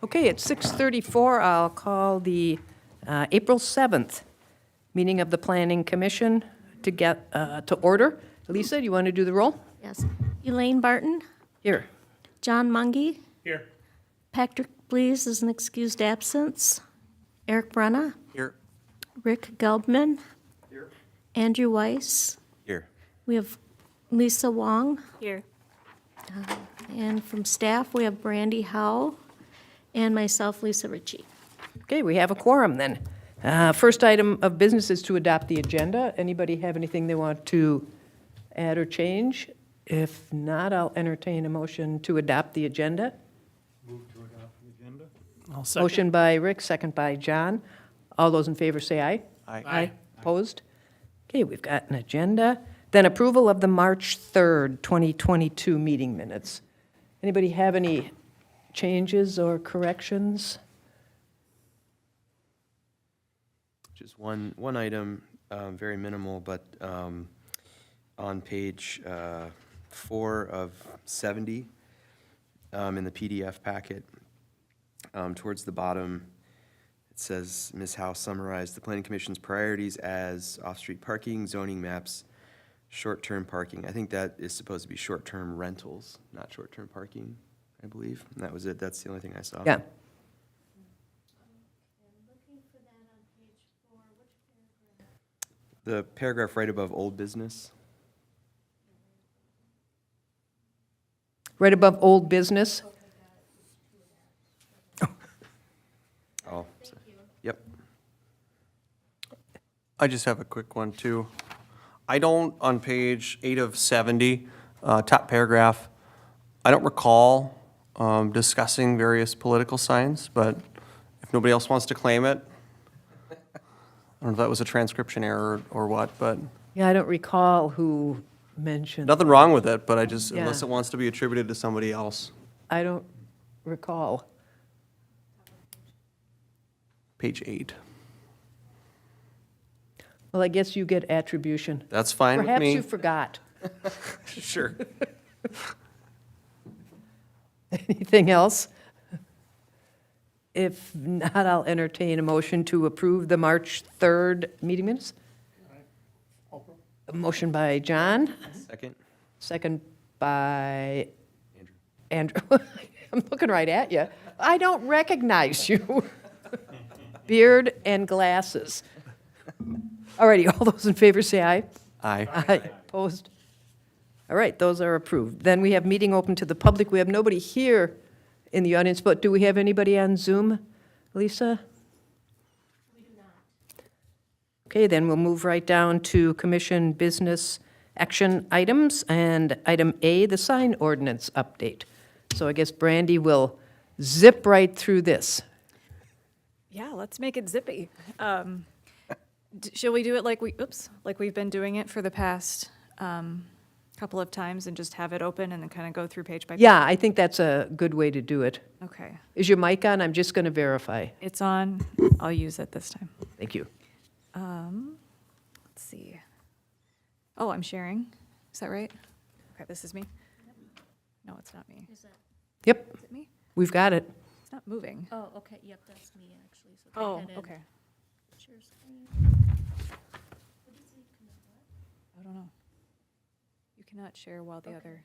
Okay, at 6:34, I'll call the April 7th meeting of the Planning Commission to order. Lisa, do you want to do the roll? Yes. Elaine Barton, Here. John Mungy, Here. Patrick Blees is an excused absence, Eric Brenna, Here. Rick Gelbman, Here. Andrew Weiss. Here. We have Lisa Wong, Here. and from staff, we have Brandy Howe, and myself, Lisa Ritchie. Okay, we have a quorum then. First item of business is to adopt the agenda. Anybody have anything they want to add or change? If not, I'll entertain a motion to adopt the agenda. Move to adopt the agenda. Motion by Rick, second by John. All those in favor say aye. Aye. Opposed? Okay, we've got an agenda. Then approval of the March 3rd, 2022 meeting minutes. Anybody have any changes or corrections? Just one item, very minimal, but on page 4 of 70 in the PDF packet, towards the bottom, it says, Ms. Howe summarized the Planning Commission's priorities as off-street parking, zoning maps, short-term parking. I think that is supposed to be short-term rentals, not short-term parking, I believe. And that was it. That's the only thing I saw. Yeah. The paragraph right above old business. Right above old business. Oh, sorry. Yep. I just have a quick one, too. I don't, on page 8 of 70, top paragraph, I don't recall discussing various political signs, but if nobody else wants to claim it, I don't know if that was a transcription error or what, but Yeah, I don't recall who mentioned. nothing wrong with it, but I just, unless Yeah. it wants to be attributed to somebody else. I don't recall. Page 8. Well, I guess you get attribution. That's fine with Perhaps me. you forgot. Sure. Anything else? If not, I'll entertain a motion to approve the March 3rd meeting minutes. A motion by John, Second? second by Andrew. Andrew. I'm looking right at you. I don't recognize you. Beard and glasses. All righty, all those in favor say aye. Aye. Aye. Opposed? All right, those are approved. Then we have meeting open to the public. We have nobody here in the audience, but do we have anybody on Zoom, Lisa? We do not. Okay, then we'll move right down to commission business action items, and item A, the sign ordinance update. So I guess Brandy will zip right through this. Yeah, let's make it zippy. Shall we do it like like we've been doing it for the past couple of times and just have it open and then kind of go through page by page? Yeah, I think that's a good way to do it. Okay, Is your mic on? I'm just going to verify. it's on. I'll use it this time. Thank you. Let's see. Oh, I'm sharing. Is that right? Okay, this is me? No, it's not me. Yep, Is it me? we've got it. It's not moving. Oh, okay, yep, that's me, actually. So go Oh, ahead and okay. share screen. I don't know. You cannot share while the other.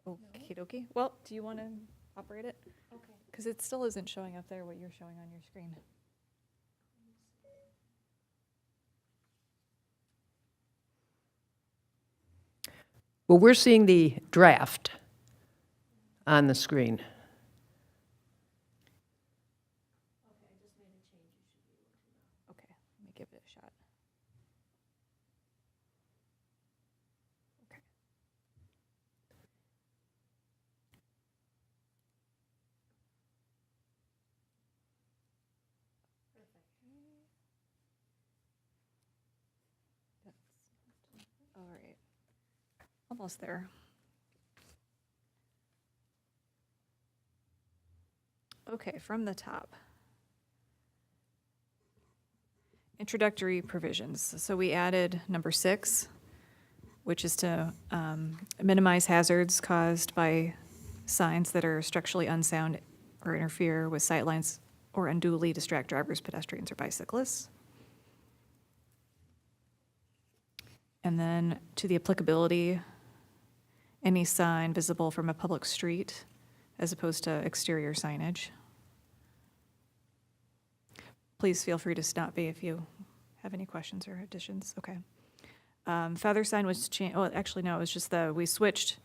Okie dokie. Well, do you want to operate it? Okay. Because it still isn't showing up there what you're showing on your screen. Well, we're seeing the draft on the screen. Okay, let me give it a shot. Okay. Almost there. Okay, from the top. Introductory provisions. So we added number 6, which is to minimize hazards caused by signs that are structurally unsound or interfere with sightlines or unduly distract drivers, pedestrians, or bicyclists. And then to the applicability, any sign visible from a public street as opposed to exterior signage. Please feel free to stop me if you have any questions or additions. Okay. Feather sign was changed, oh, actually, no, it was just we switched.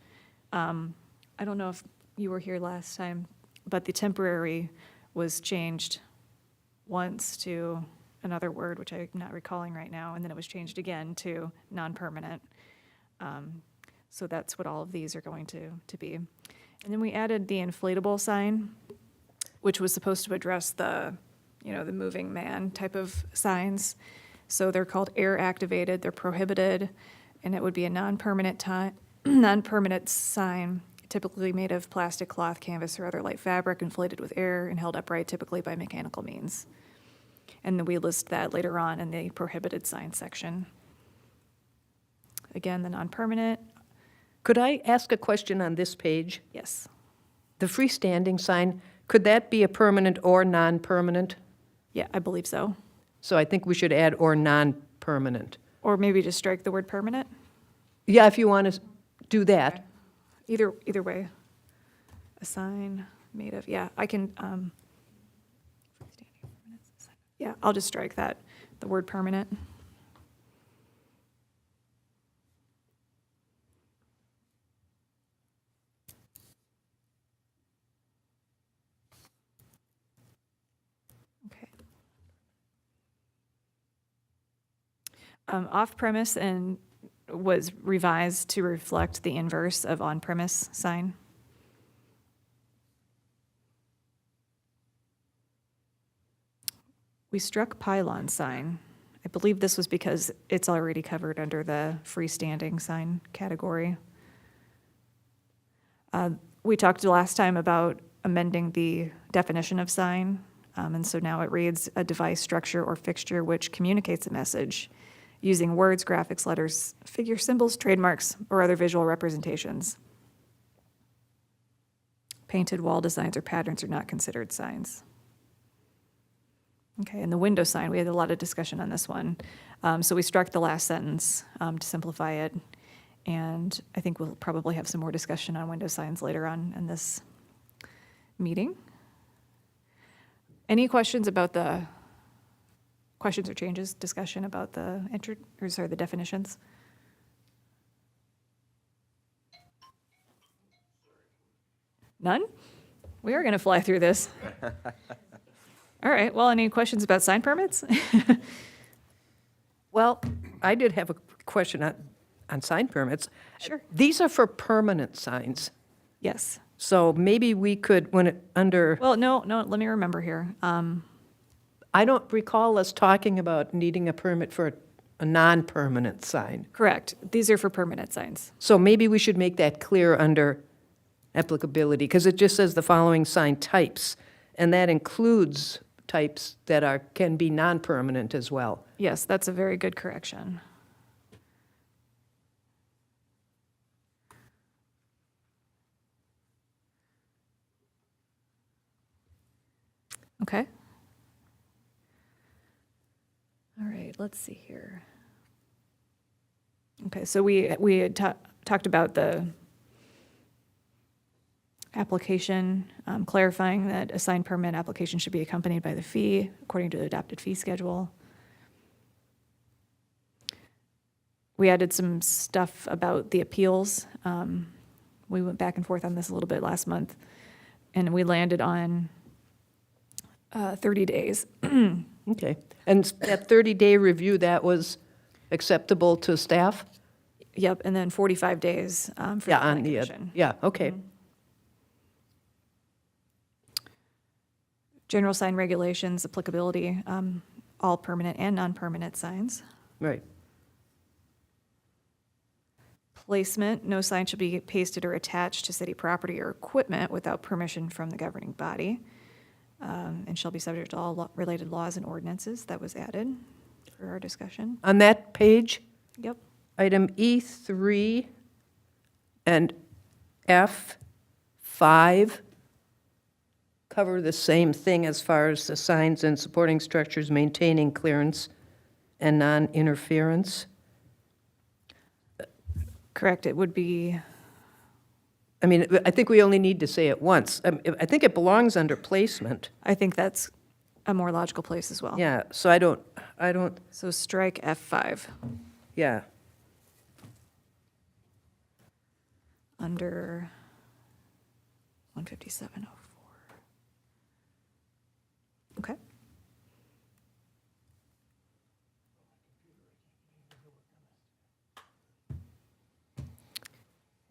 I don't know if you were here last time, but the temporary was changed once to another word, which I'm not recalling right now, and then it was changed again to non-permanent. So that's what all of these are going to be. And then we added the inflatable sign, which was supposed to address the moving man type of signs. So they're called air activated, they're prohibited, and it would be a non-permanent sign, typically made of plastic, cloth, canvas, or other light fabric, inflated with air and held upright typically by mechanical means. And then we list that later on in the prohibited sign section. Again, the non-permanent, Could I ask a question on this page? yes. The freestanding sign, could that be a permanent or non-permanent? Yeah, I believe so. So I think we should add or non-permanent. Or maybe just strike the word permanent. Yeah, if you want to do that. Either way. A sign made of, yeah, I can, yeah, I'll just strike that, the word permanent. Okay. Off-premise and was revised to reflect the inverse of on-premise sign. We struck pylon sign. I believe this was because it's already covered under the freestanding sign category. We talked last time about amending the definition of sign, and so now it reads a device, structure, or fixture which communicates a message using words, graphics, letters, figure symbols, trademarks, or other visual representations. Painted wall designs or patterns are not considered signs. Okay, and the window sign, we had a lot of discussion on this one. So we struck the last sentence to simplify it. And I think we'll probably have some more discussion on window signs later on in this meeting. Any questions about the questions or changes, discussion about the the definitions? None? We are going to fly through this. All right, well, any questions about sign permits? Well, I did have a question on sign permits. Sure. These are for permanent signs. Yes. So maybe we could, when it, under, Well, no, let me remember here. I don't recall us talking about needing a permit for a non-permanent sign. Correct. These are for permanent signs. So maybe we should make that clear under applicability, because it just says the following sign types, and that includes types that can be non-permanent as well. Yes, that's a very good correction. Okay. All right, let's see here. Okay, so we had talked about the application, clarifying that a sign permit application should be accompanied by the fee according to the adopted fee schedule. We added some stuff about the appeals. We went back and forth on this a little bit last month, and we landed on 30 days. Okay. And that 30-day review, that was acceptable to staff? Yep, and then 45 days for the Yeah, planning on the, commission. yeah, okay. General sign regulations, applicability, all permanent and non-permanent signs. Right. placement, no sign shall be pasted or attached to city property or equipment without permission from the governing body, and shall be subject to all related laws and ordinances. That was added for our discussion. On that page, Yep. item E3 and F5 cover the same thing as far as the signs and supporting structures maintaining clearance and non-interference. Correct, it would be, I mean, I think we only need to say it once. I think it belongs under placement. I think that's a more logical place as well. Yeah, so I don't, So strike F5 yeah. under 15704. Okay.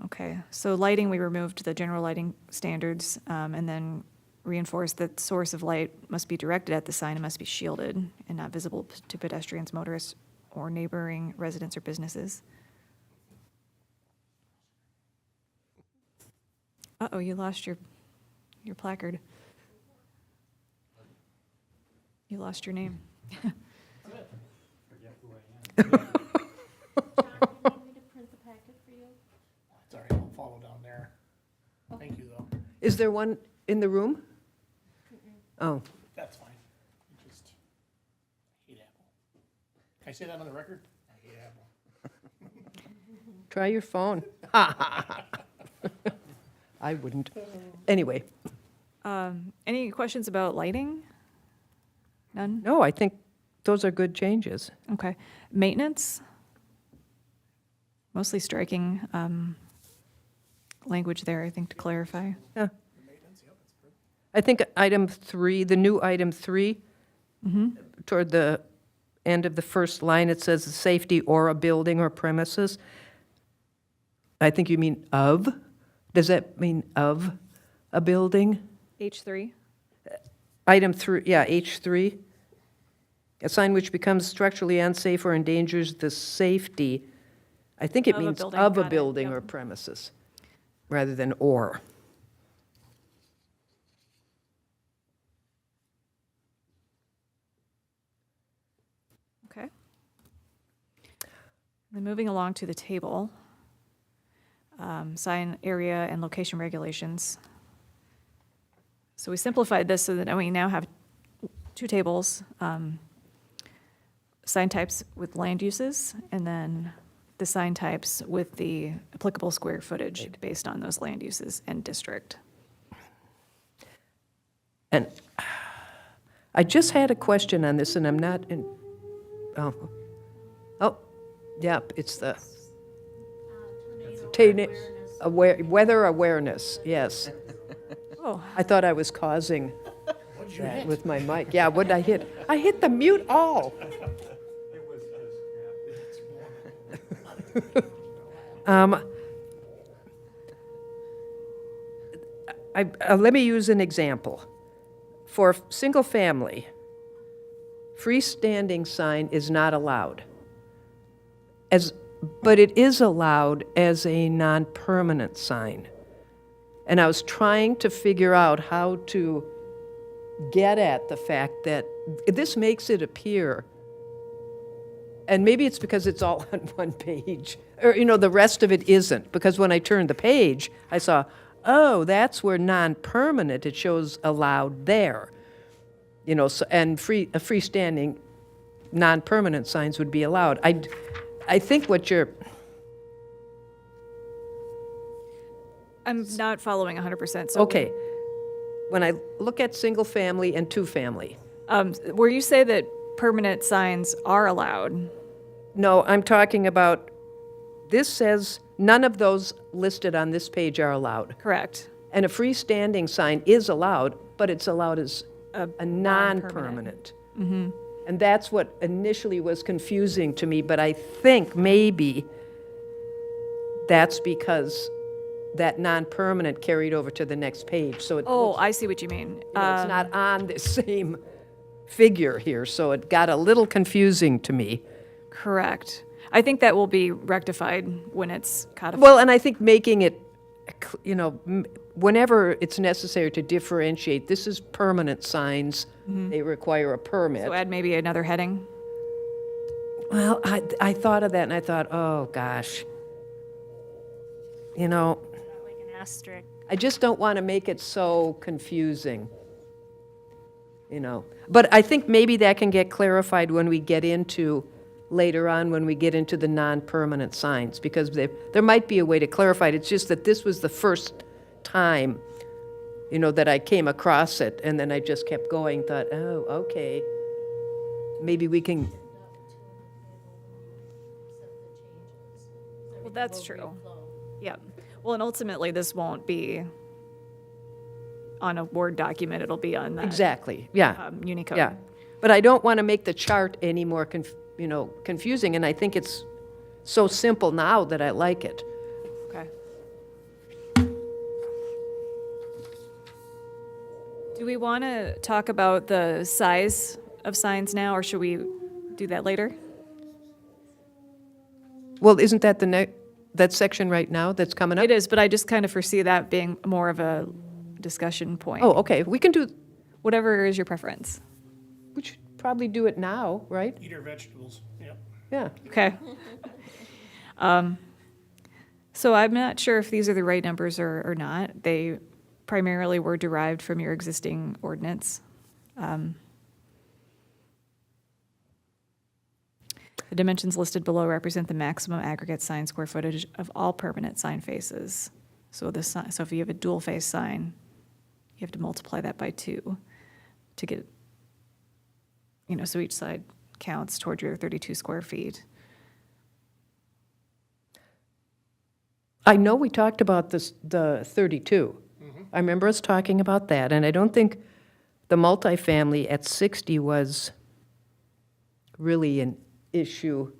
Okay, so lighting, we removed the general lighting standards, and then reinforced that source of light must be directed at the sign and must be shielded and not visible to pedestrians, motorists, or neighboring residents or businesses. Uh-oh, you lost your placard. You lost your name. Sorry, I'll follow down there. Thank you, though. Is there one in the room? Oh, That's fine. I just hate Apple. Can I say that on the record? I hate Apple. try your phone. I wouldn't. Anyway, Any questions about lighting? None? no, I think those are good changes. Okay. Maintenance? Mostly striking language there, I think, to clarify. Yeah. I think item 3, the new item 3, toward the end of the first line, it says the safety or a building or premises. I think you mean of? Does that mean of a building? H3? Item 3, yeah, H3. A sign which becomes structurally unsafe or endangers the safety. I think it Of a means building, of a got it, building yep. or premises, rather than or. Okay. Then moving along to the table, sign area and location regulations. So we simplified this so that we now have two tables, sign types with land uses, and then the sign types with the applicable square footage based on those land uses and district. And I just had a question on this, and I'm not in, yep, it's the weather awareness, yes. Oh, I thought I was causing that with my mic. Yeah, what did I hit? I hit the mute all. Let me use an example. For single family, freestanding sign is not allowed. But it is allowed as a non-permanent sign. And I was trying to figure out how to get at the fact that this makes it appear, and maybe it's because it's all on one page, or, the rest of it isn't, because when I turned the page, I saw, oh, that's where non-permanent, it shows allowed there. So, and freestanding non-permanent signs would be allowed. I think what you're, I'm not following 100%. So okay, when I look at single family and two family, where you say that permanent signs are allowed, no, I'm talking about, this says none of those listed on this page are allowed. correct? And a freestanding sign is allowed, but it's allowed as a non-permanent. non-permanent. And that's what initially was confusing to me, but I think maybe that's because that non-permanent carried over to the next page, so it Oh, looks, I see what you mean. it's not on the same figure here, so it got a little confusing to me. Correct. I think that will be rectified when it's codified. Well, and I think making it, you know, whenever it's necessary to differentiate, this is permanent signs, they require a permit. So add maybe another heading. Well, I thought of that and I thought, oh, gosh. You know, Like an asterisk. I just don't want to make it so confusing, you know. But I think maybe that can get clarified when we get into, later on, when we get into the non-permanent signs, because there might be a way to clarify it. It's just that this was the first time, you know, that I came across it, and then I just kept going, thought, oh, okay. Maybe we can, Well, that's true. Yep. Well, and ultimately, this won't be on a Word document. It'll be on that exactly, yeah. Unicode. Yeah, but I don't want to make the chart any more, you know, confusing, and I think it's so simple now that I like it. Okay. Do we want to talk about the size of signs now, or should we do that later? Well, isn't that that section right now that's coming up? It is, but I just kind of foresee that being more of a discussion point. Oh, okay, we can do, Whatever is your preference. we should probably do it now, right? Eat our vegetables, yep. Yeah. Okay. So I'm not sure if these are the right numbers or not. They primarily were derived from your existing ordinance. The dimensions listed below represent the maximum aggregate sign square footage of all permanent sign faces. So so if you have a dual face sign, you have to multiply that by 2 to get, you know, so each side counts toward your 32 square feet. I know we talked about this, the 32. I remember us talking about that, and I don't think the multifamily at 60 was really an issue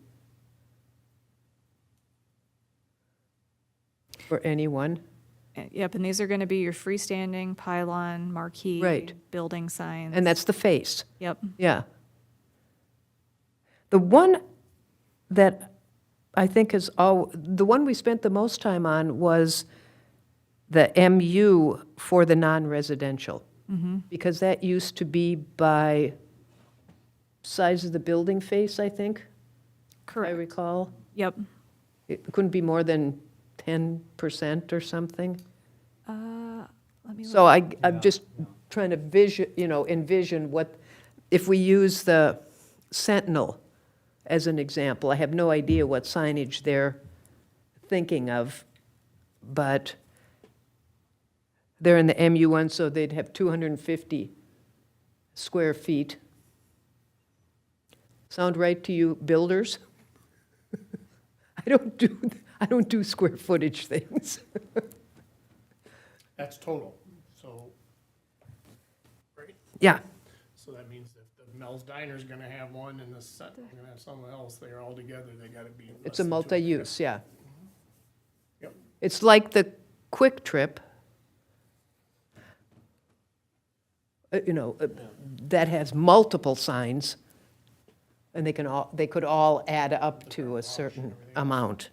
for anyone. Yep, and these are going to be your freestanding pylon, marquee, Right. building signs. And that's the face, Yep. yeah. The one that I think is, the one we spent the most time on was the MU for the non-residential. Because that used to be by size of the building face, I think, I Correct. recall. Yep. It couldn't be more than 10% or something. Let me So I'm just trying to envision what, if we use the Sentinel as an example, I have no idea what signage they're thinking of, but they're in the MU1, so they'd have 250 square feet. Sound right to you builders? I don't do square footage things. That's total, so, right? Yeah, So that means if the Mel's Diner's gonna have one and the Sentinel's gonna have someone else, they're all together, they gotta be less it's a than 250. multi-use, yeah. Yep, It's like the Quick Trip, that has multiple signs, and they could all add up to a certain amount.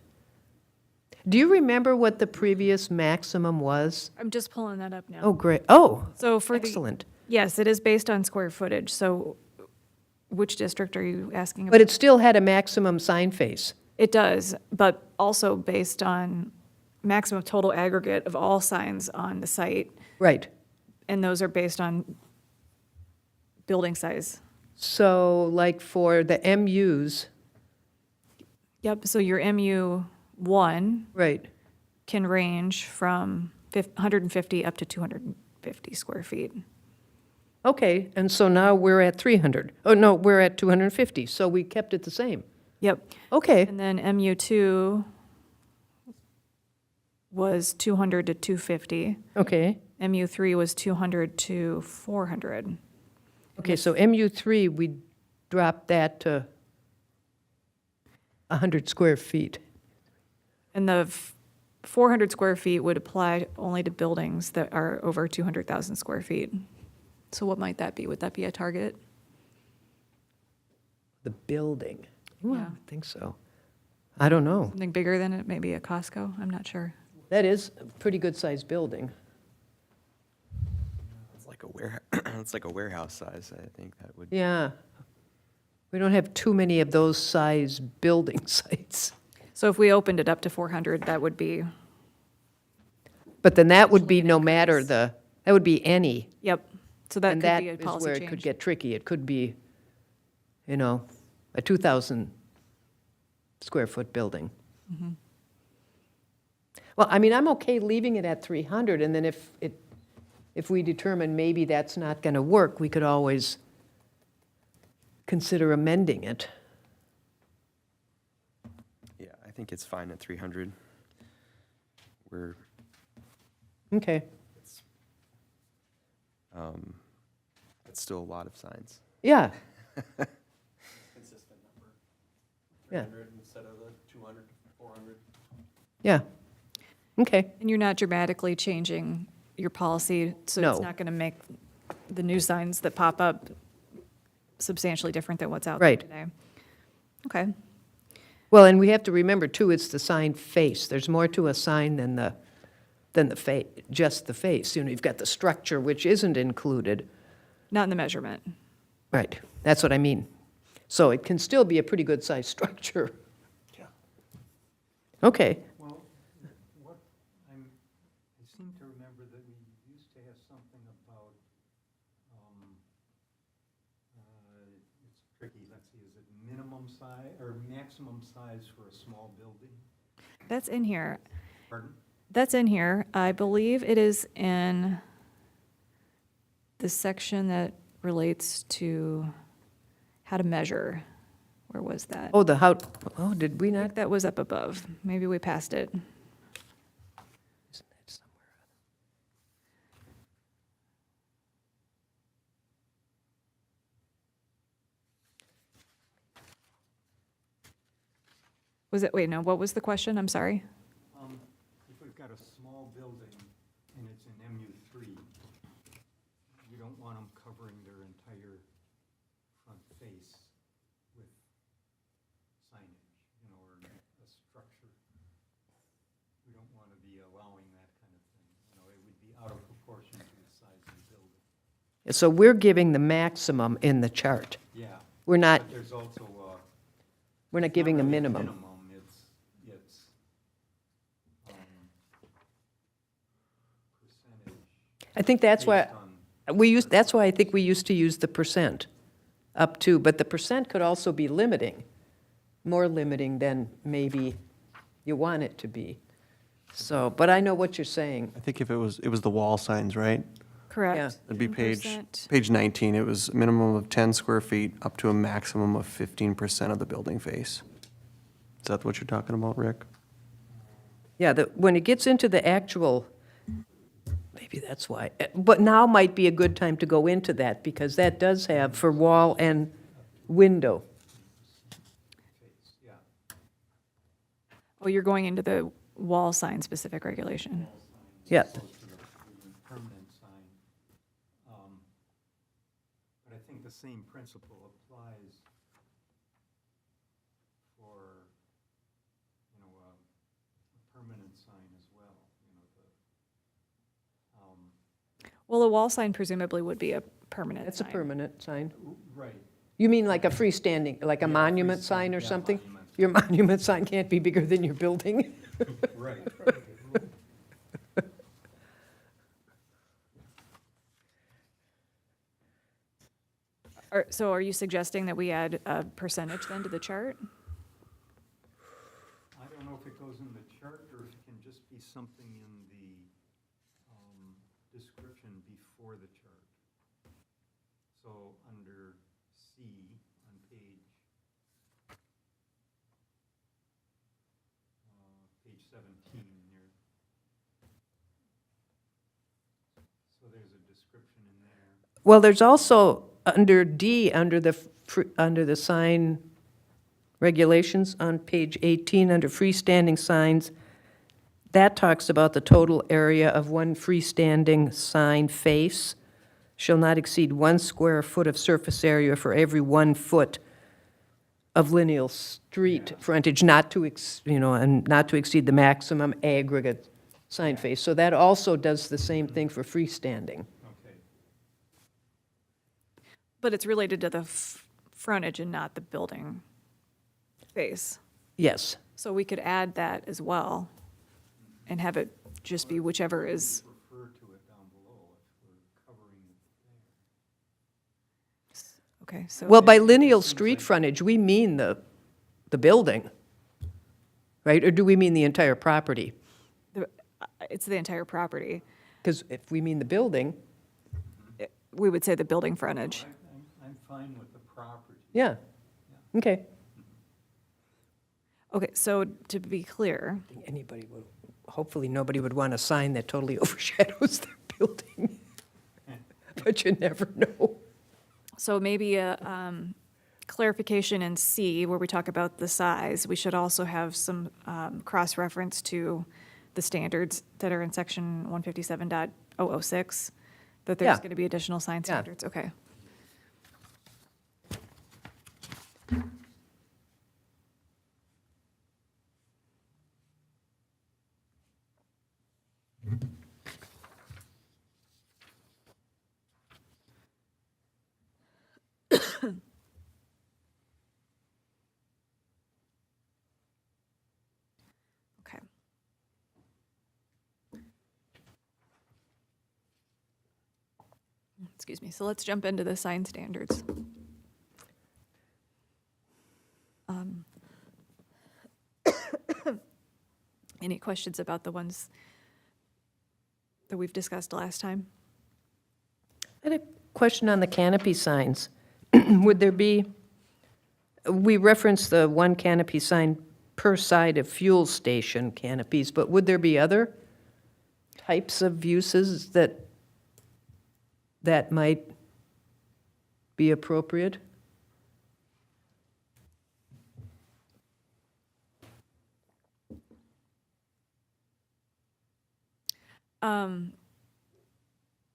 Do you remember what the previous maximum was? I'm just pulling that up now. Oh, great. Oh, So for the, excellent. yes, it is based on square footage. So which district are you asking about? But it still had a maximum sign face. It does, but also based on maximum total aggregate of all signs on the site, Right. and those are based on building size. So like for the MUs, Yep, so your MU1 right, can range from 150 up to 250 square feet. okay, and so now we're at 300. Oh, no, we're at 250, so we kept it the same. Yep. Okay, And then MU2 was 200 to 250. okay. MU3 was 200 to 400. Okay, so MU3, we dropped that to 100 square feet. And the 400 square feet would apply only to buildings that are over 200,000 square feet. So what might that be? Would that be a target? The building. Well, I Yeah. think so. I don't know. Something bigger than it, maybe a Costco, I'm not sure. That is a pretty good-sized building. It's like a it's like a warehouse size, I think that would. Yeah. We don't have too many of those size building sites. So if we opened it up to 400, that would be, But then that would be no matter that would be any. yep. So that And could that be a is policy where it could change. get tricky. It could be, a 2,000 square foot building. Mm-hmm. Well, I mean, I'm okay leaving it at 300, and then if we determine maybe that's not going to work, we could always consider amending it. Yeah, I think it's fine at 300. We're, Okay, that's still a lot of signs. yeah, Consistent number. Yeah. 300 instead of the 200, 400. yeah. Okay, And you're not dramatically changing your policy, so it's No. not going to make the new signs that pop up substantially different than what's out Right. there today. Okay. well, and we have to remember too, it's the sign face. There's more to a sign than the just the face. You've got the structure, which isn't included. Not in the measurement. Right, that's what I mean. So it can still be a pretty good-sized structure. Yeah. Okay, Well, I seem to remember that we used to have something about, it's tricky, let's see, is it minimum size or maximum size for a small building? That's in here. Pardon? That's in here. I believe it is in the section that relates to how to measure. Where was that? oh, did we I not? think that was up above. Maybe we passed it. Was it, wait, no, what was the question? I'm sorry. If we've got a small building and it's in MU3, you don't want them covering their entire front face with signage, or a structure. We don't want to be allowing that kind of thing. It would be out of proportion to the size of the building. So we're giving the maximum in the chart. Yeah. We're not, But there's also, we're not it's giving a really minimum. It's percentage I think that's why, based on. that's why I think we used to use the percent up to, but the percent could also be limiting, more limiting than maybe you want it to be. So, but I know what you're saying. I think if it was the wall signs, right? Correct. It'd be page 10%. 19. It was a minimum of 10 square feet up to a maximum of 15% of the building face. Is that what you're talking about, Rick? Yeah, when it gets into the actual, maybe that's why. But now might be a good time to go into that, because that does have for wall and window. Yeah. Oh, you're going into the wall sign specific regulation. Yeah, Opposed to the permanent sign. But I think the same principle applies for, a permanent sign as well, Well, a wall sign presumably would be a permanent that's a sign. permanent sign. Right. You mean like a freestanding, like a Yeah, monument sign or freestanding, yeah, something? monument. Your monument sign can't be bigger than your building? Right. So are you suggesting that we add a percentage then to the chart? I don't know if it goes in the chart or if it can just be something in the description before the chart. So under C on page 17 there. So there's a description in there. Well, there's also, under D, under the sign regulations on page 18, under freestanding signs, that talks about the total area of one freestanding sign face shall not exceed 1 square foot of surface area for every 1 foot of lineal street frontage, not to, and not to exceed the maximum aggregate sign face. So that also does the same thing for freestanding. Okay. But it's related to the frontage and not the building face. Yes. So we could add that as well and have it just be whichever is, Refer to it down below if we're covering it there. okay, so. Well, by lineal street frontage, we mean the building, right? Or do we mean the entire property? It's the entire property. Because if we mean the building, We would say the building frontage. I'm fine with the property. yeah. Okay. Okay, so to be clear, Anybody would, hopefully nobody would want a sign that totally overshadows their building. But you never know. so maybe a clarification in C, where we talk about the size, we should also have some cross-reference to the standards that are in section 157.006, that there's Yeah. going to be additional sign Yeah. standards, okay. Okay. Excuse me, so let's jump into the sign standards. Any questions about the ones that we've discussed last time? I had a question on the canopy signs. Would there be, we referenced the one canopy sign per side of fuel station canopies, but would there be other types of uses that might be appropriate?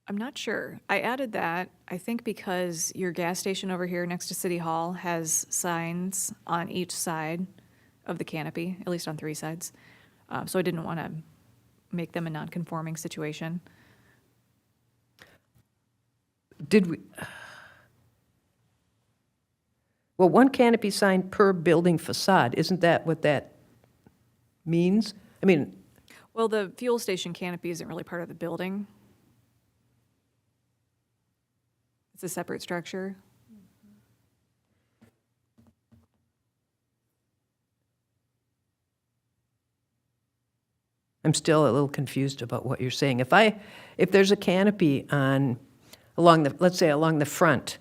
I'm not sure. I added that, I think because your gas station over here next to City Hall has signs on each side of the canopy, at least on 3 sides. So I didn't want to make them a non-conforming situation. Did we, well, one canopy sign per building facade, isn't that what that means? I mean, Well, the fuel station canopy isn't really part of the building. It's a separate structure. I'm still a little confused about what you're saying. If there's a canopy along the, let's say along the front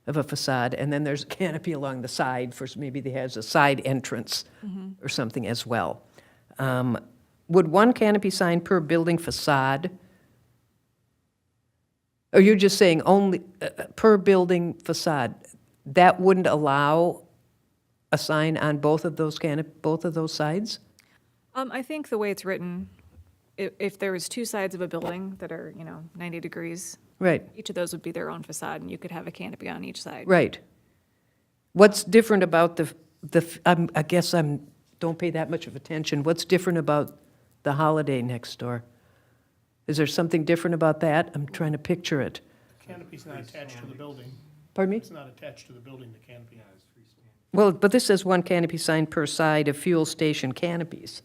of a facade, and then there's a canopy along the side for, maybe it has a side entrance or something as well. Would one canopy sign per building facade, or you're just saying only per building facade, that wouldn't allow a sign on both of those both of those sides? I think the way it's written, if there was 2 sides of a building that are, 90 degrees, Right. each of those would be their own facade, and you could have a canopy on each side. Right. What's different about I guess don't pay that much of attention. What's different about the Holiday next door? Is there something different about that? I'm trying to picture it. Canopy's not attached to the building. Pardon me? It's not attached to the building, the canopy. Well, but this says one canopy sign per side of fuel station canopies.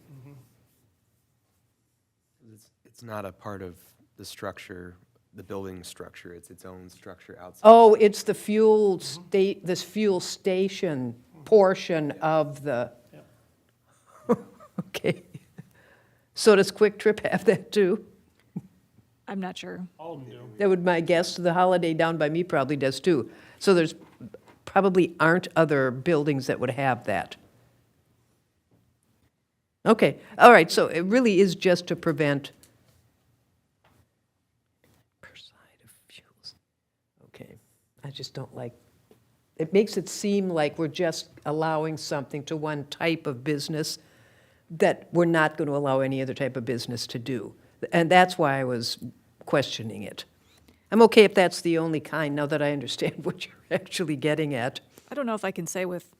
It's not a part of the structure, the building structure, it's its own structure outside. Oh, it's the this fuel station portion of the, okay. So does Quick Trip have that too? I'm not sure. All of them do. That would my guess. The Holiday down by me probably does too. So there's probably aren't other buildings that would have that. Okay, all right, so it really is just to prevent per side of fuels. Okay, I just don't like, it makes it seem like we're just allowing something to one type of business that we're not going to allow any other type of business to do. And that's why I was questioning it. I'm okay if that's the only kind, now that I understand what you're actually getting at. I don't know if I can say with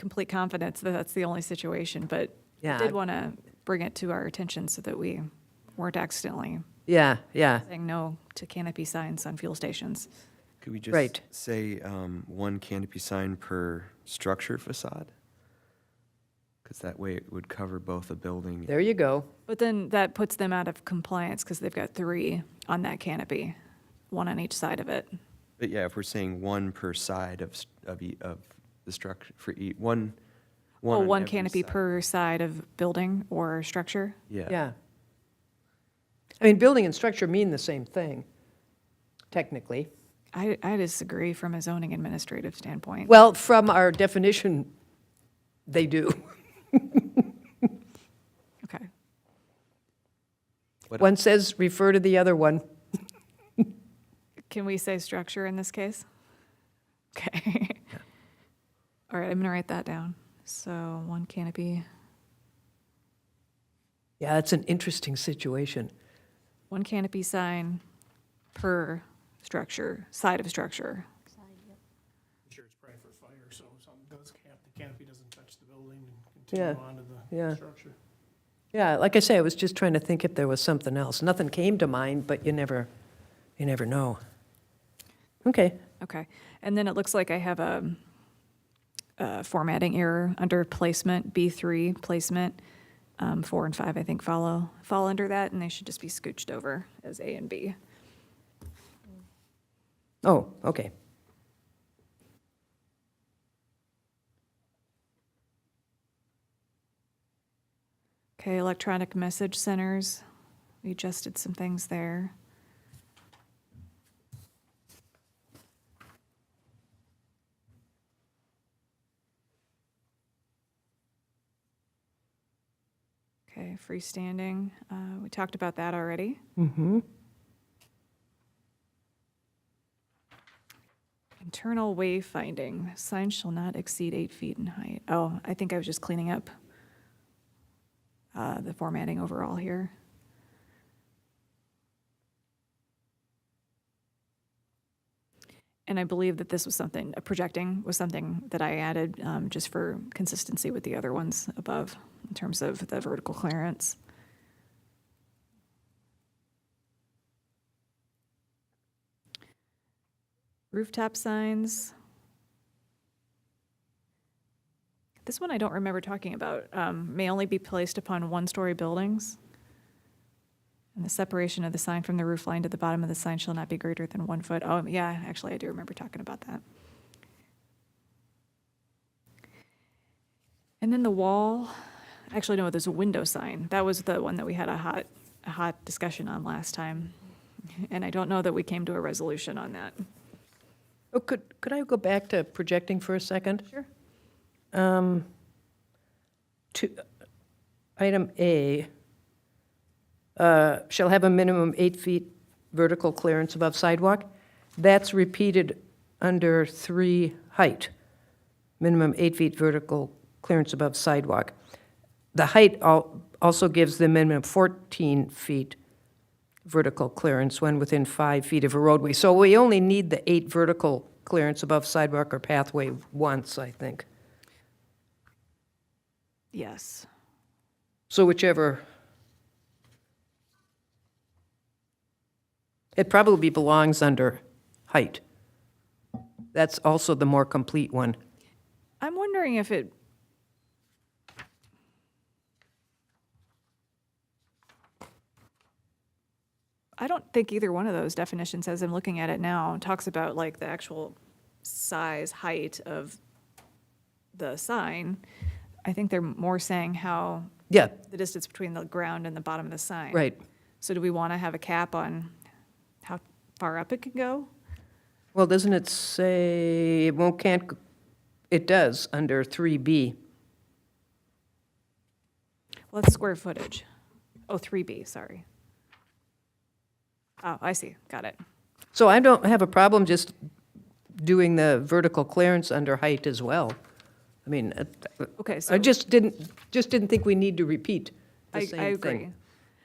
complete confidence that that's the only situation, but Yeah, did want to bring it to our attention so that we weren't accidentally yeah, yeah. saying no to canopy signs on fuel stations. Could we Right. just say one canopy sign per structure facade? Because that way it would cover both a building. There you go. But then that puts them out of compliance because they've got 3 on that canopy, 1 on each side of it. But yeah, if we're saying one per side of the structure, for one. Well, on one every canopy side. per side of building or structure. Yeah. Yeah. I mean, building and structure mean the same thing, technically. I disagree from a zoning administrative standpoint. Well, from our definition, they do. Okay. What- One says refer to the other one. Can we say structure in this case? Okay. All right, I'm gonna write that down. So 1 canopy, Yeah, that's an interesting situation. 1 canopy sign per structure, side of structure. I'm sure it's probably for fire, so something does the canopy doesn't touch the building and Yeah, continue on to yeah. the structure. Yeah, like I say, I was just trying to think if there was something else. Nothing came to mind, but you never know. Okay, Okay, and then it looks like I have a formatting error under placement, B3 placement. 4 and 5, I think, fall under that, and they should just be scooched over as A and B. oh, okay. Okay, electronic message centers, we adjusted some things there. Okay, freestanding, we talked about that already. Mm-hmm. Internal wayfinding, signs shall not exceed 8 feet in height. Oh, I think I was just cleaning up the formatting overall here. And I believe that this was something, projecting was something that I added just for consistency with the other ones above in terms of the vertical clearance. Rooftop signs. This one I don't remember talking about. May only be placed upon 1-story buildings. And the separation of the sign from the roof line to the bottom of the sign shall not be greater than 1 foot. Oh, yeah, actually, I do remember talking about that. And then the wall, actually, no, there's a window sign. That was the one that we had a hot discussion on last time. And I don't know that we came to a resolution on that. Oh, could I go back to projecting for a second? Sure. To item A, shall have a minimum 8 feet vertical clearance above sidewalk. That's repeated under 3 height, minimum 8 feet vertical clearance above sidewalk. The height also gives the minimum 14 feet vertical clearance when within 5 feet of a roadway. So we only need the 8 vertical clearance above sidewalk or pathway once, I think. Yes. So whichever. It probably belongs under height. That's also the more complete one. I'm wondering if it, I don't think either one of those definitions, as I'm looking at it now, talks about like the actual size, height of the sign. I think they're more saying how Yeah, the distance between the ground and the bottom of the sign. right. So do we want to have a cap on how far up it can go? Well, doesn't it say, it does, under 3B. Well, that's square footage. Oh, 3B, sorry. Oh, I see, got it. So I don't have a problem just doing the vertical clearance under height as well. I mean, Okay, so. I just didn't think we need to repeat the I same agree. thing.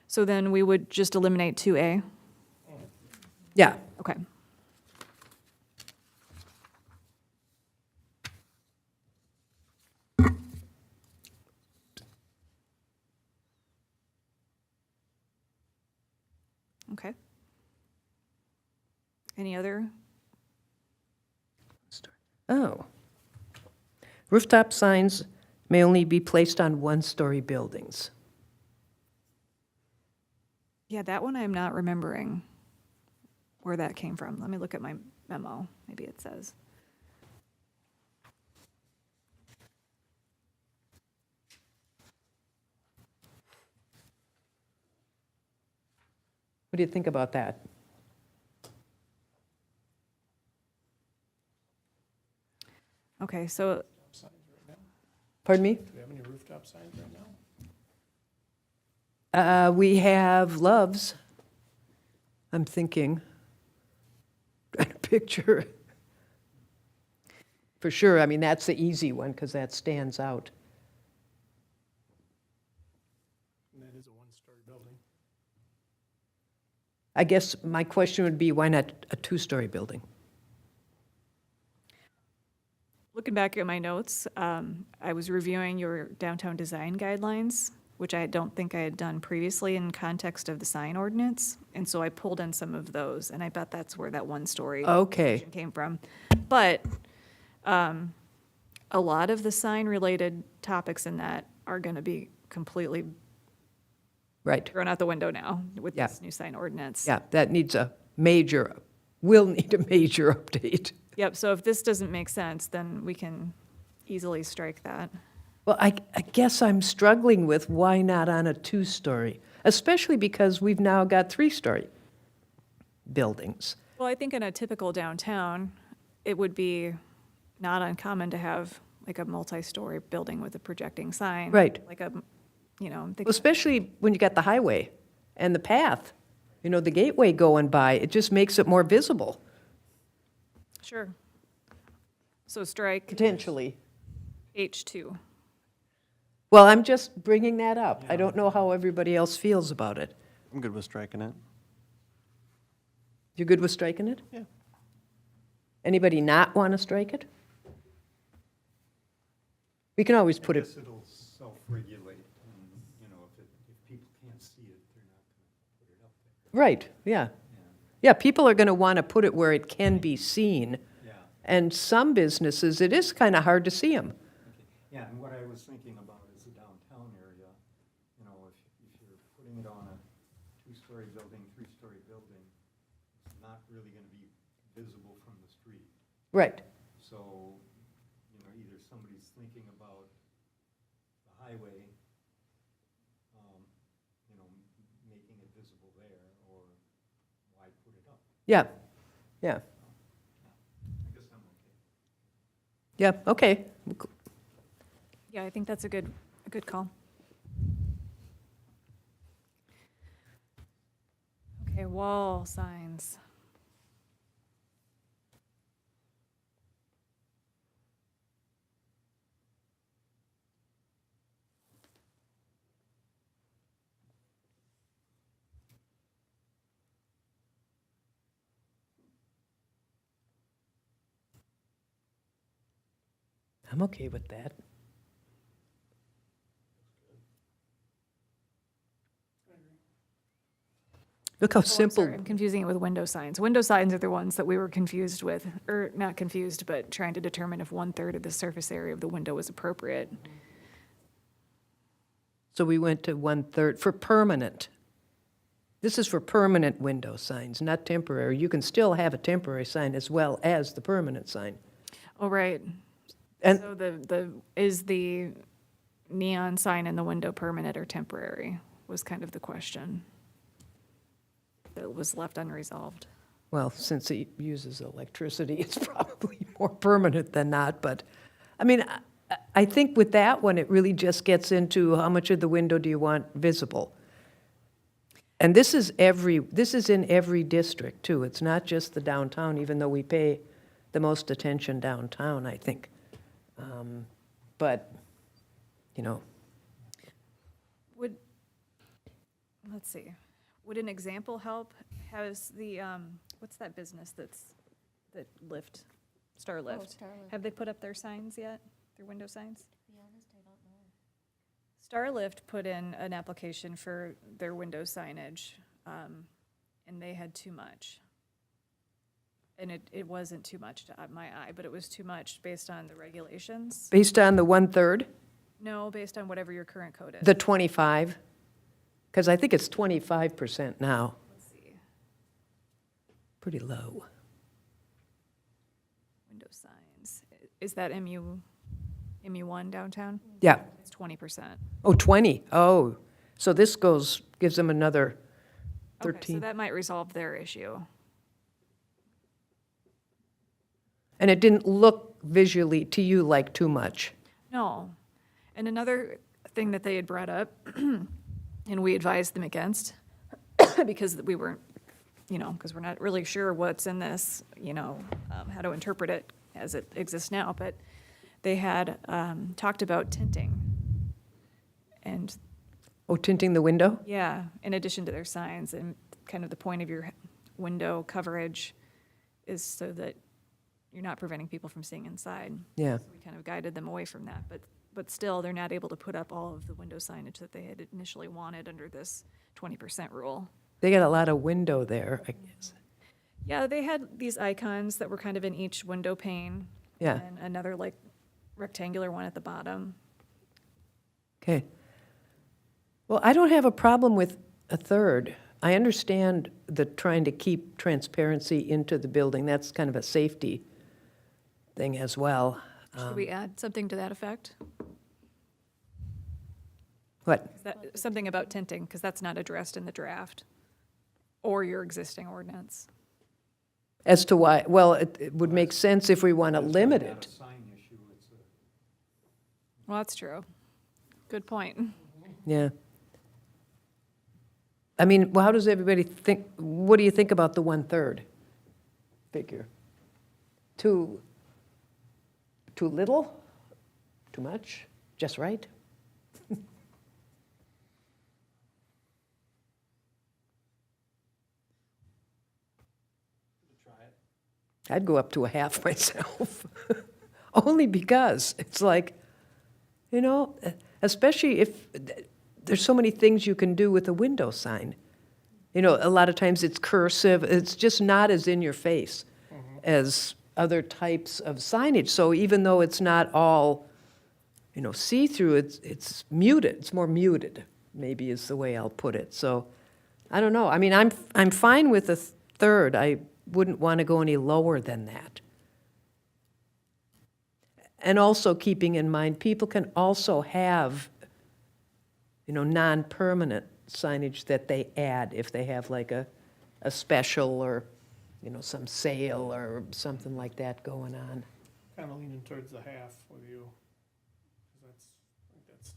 So then we would just eliminate 2A? Yeah, Okay. Okay. Any other? Oh. Rooftop signs may only be placed on one-story buildings. Yeah, that one I'm not remembering where that came from. Let me look at my memo. Maybe it says. What do you think about that? Okay, so Signs right now? Pardon me? Do we have any rooftop signs right now? We have Love's, I'm thinking. Trying to picture. For sure, I mean, that's the easy one, because that stands out. And that is a one-story building. I guess my question would be, why not a two-story building? looking back at my notes, I was reviewing your downtown design guidelines, which I don't think I had done previously in context of the sign ordinance. And so I pulled in some of those, and I bet that's where that one story Okay. came from. But a lot of the sign-related topics in that are going to be completely Right. thrown out the window now with Yeah. this new sign ordinance. Yeah, that needs will need a major update. Yep, so if this doesn't make sense, then we can easily strike that. Well, I guess I'm struggling with why not on a two-story, especially because we've now got three-story buildings. Well, I think in a typical downtown, it would be not uncommon to have like a multi-story building with a projecting sign. Right. Like a, you know, I'm Well, thinking, especially when you got the highway and the path, the gateway going by, it just makes it more visible, sure. So strike potentially. H2. Well, I'm just bringing that up. I don't know how everybody else feels about it. I'm good with striking it. You good with striking it? Yeah. Anybody not want to strike it? We can always put I it, guess it'll self-regulate, and, if people can't see it, they're not gonna put it up there. right, yeah. Yeah, people are going to want to put it where it can be seen. Yeah, And some businesses, it is kind of hard to see them. okay. Yeah, and what I was thinking about is the downtown area, if you're putting it on a two-story building, three-story building, it's not really gonna be visible from the street. Right, So, either somebody's thinking about the highway, making it visible there, or why put it up? yeah, yeah, I guess I'm okay. yeah, okay. Yeah, I think that's a good call. Okay, wall signs. I'm okay with that. Look how Oh, I'm simple, sorry, I'm confusing it with window signs. Window signs are the ones that we were confused with, or not confused, but trying to determine if 1/3 of the surface area of the window was appropriate. so we went to 1/3 for permanent. This is for permanent window signs, not temporary. You can still have a temporary sign as well as the permanent sign. Oh, right. And So is the neon sign in the window permanent or temporary was kind of the question that was left unresolved. well, since it uses electricity, it's probably more permanent than not, but, I mean, I think with that one, it really just gets into how much of the window do you want visible? And this is in every district, too. It's not just the downtown, even though we pay the most attention downtown, I think. But, Let's see, would an example help? Has the, what's that business that Lyft, Starlift? Starlift. Have they put up their signs yet, their window signs? To be honest, I don't know. Starlift put in an application for their window signage, and they had too much. And it wasn't too much to my eye, but it was too much based on the regulations. Based on the 1/3, No, based on whatever your current code is. the 25? Because I think it's 25% now. Let's see, Pretty low. window signs. Is that MU1 downtown? Yeah. It's 20%. Oh, 20. Oh, so this gives them another Okay, 13. so that might resolve their issue. And it didn't look visually to you like too much. No. And another thing that they had brought up, and we advised them against, because we weren't, because we're not really sure what's in this, how to interpret it as it exists now, but they had talked about tinting. And, Oh, tinting the window? yeah, in addition to their signs, and kind of the point of your window coverage is so that you're not preventing people from seeing inside. Yeah. So we kind of guided them away from that, but still, they're not able to put up all of the window signage that they had initially wanted under this 20% rule. They got a lot of window there, I guess. Yeah, they had these icons that were kind of in each window pane. Yeah. And another like rectangular one at the bottom. Okay. Well, I don't have a problem with a third. I understand the trying to keep transparency into the building. That's kind of a safety thing as well. Should we add something to that effect? What? Is that something about tinting, because that's not addressed in the draft or your existing ordinance? As to why, well, it would make sense if we want to limit It's not it. a sign issue, it's a, Well, that's true. Good point. Yeah. I mean, well, how does everybody think, what do you think about the 1/3 figure? Too little? Too much? Just right? I'd go up to a half myself. Only because it's like, especially if there's so many things you can do with a window sign. A lot of times it's cursive, it's just not as in your face as other types of signage. So even though it's not all, see-through, it's muted, it's more muted, maybe is the way I'll put it. So, I don't know. I mean, I'm fine with a third. I wouldn't want to go any lower than that. And also keeping in mind, people can also have, non-permanent signage that they add if they have like a special or, some sale or something like that going on. Kind of leaning towards the half with you. 'Cause I think that's,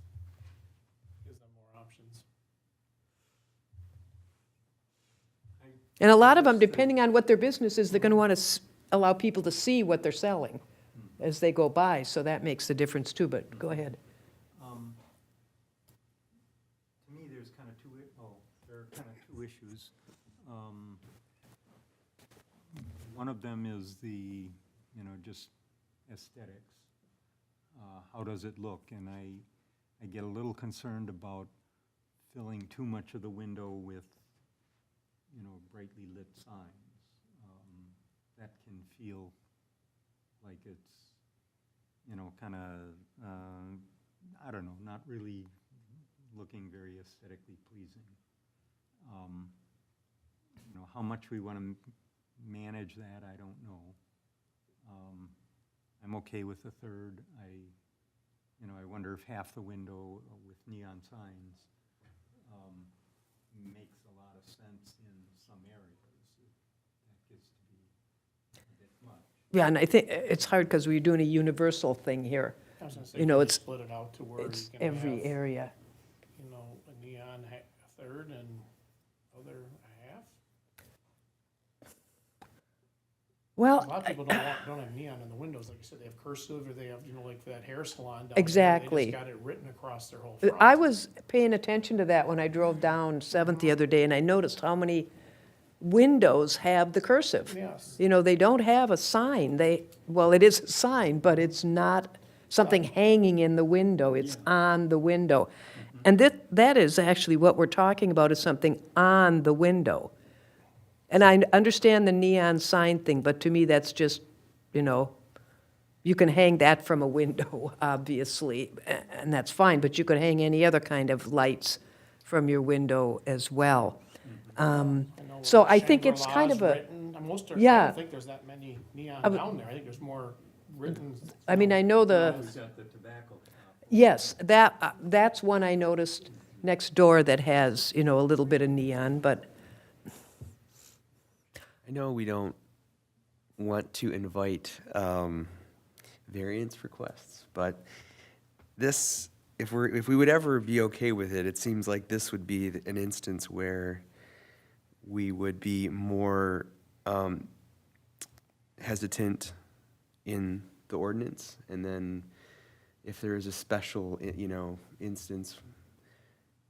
gives them more options. And a lot of them, depending on what their business is, they're going to want to allow people to see what they're selling as they go by, so that makes the difference too, but go ahead. to me, there's kind of there are kind of two issues. One of them is the, just aesthetics. How does it look? And I get a little concerned about filling too much of the window with, brightly lit signs. That can feel like it's, kind of, I don't know, not really looking very aesthetically pleasing. How much we want to manage that, I don't know. I'm okay with the third. I wonder if half the window with neon signs makes a lot of sense in some areas. That gets to be a bit much. Yeah, and I think it's hard because we're doing a universal thing here. I was gonna say, You can know, you it's- split it out to where you It's can every have, area. a neon third and other half? Well, A lot of people don't have neon in the windows, like you said, they have cursive, or they have, like that hair salon down there. Exactly. They just got it written across their whole front. I was paying attention to that when I drove down 7th the other day, and I noticed how many windows have the cursive. Yes. They don't have a sign. Well, it is a sign, but it's not something hanging in the window. It's on the window. And that is actually what we're talking about, is something on the window. And I understand the neon sign thing, but to me, that's just, you know, you can hang that from a window, obviously, and that's fine, but you could hang any other kind of lights from your window as well. know So where I think it's kind of Shangri-La's a, written. I Yeah. don't think there's that many neon would- down there. I think there's more written. I mean, I know the, Who's at the tobacco shop? yes, that's one I noticed next door that has, you know, a little bit of neon, but, I know we don't want to invite variance requests, but this, if we would ever be okay with it, it seems like this would be an instance where we would be more hesitant in the ordinance, and then if there is a special, instance,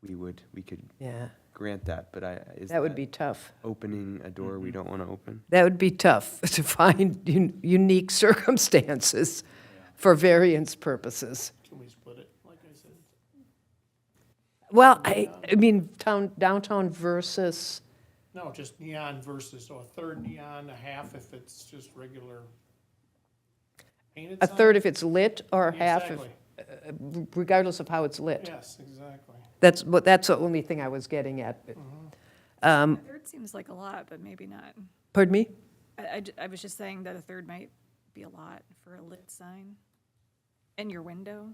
we could yeah, grant that, but that would be tough. opening a door we don't want to open? That would be tough to find unique circumstances for variance purposes. Can we split it, like I said? Well, I mean, downtown versus, No, just neon versus, so a third neon, a half if it's just regular painted a sign? third if it's lit, or Yeah, half if, exactly. regardless of how it's lit. Yes, exactly. That's the only thing I was getting at. But, A third seems like a lot, but maybe not. pardon me? I was just saying that a third might be a lot for a lit sign. And your window.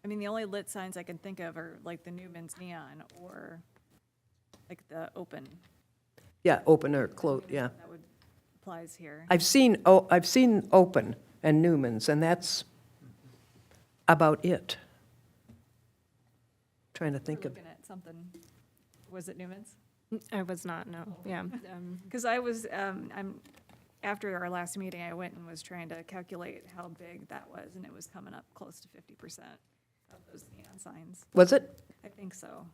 I mean, the only lit signs I can think of are like the Newman's neon or like the open. Yeah, open or close, yeah. That would, applies here. I've seen open and Newman's, and that's about it. Trying to think We're of, looking at something, was it Newman's? I was not, no, yeah. Because I was, after our last meeting, I went and was trying to calculate how big that was, and it was coming up close to 50% of those neon signs. was it? I think so.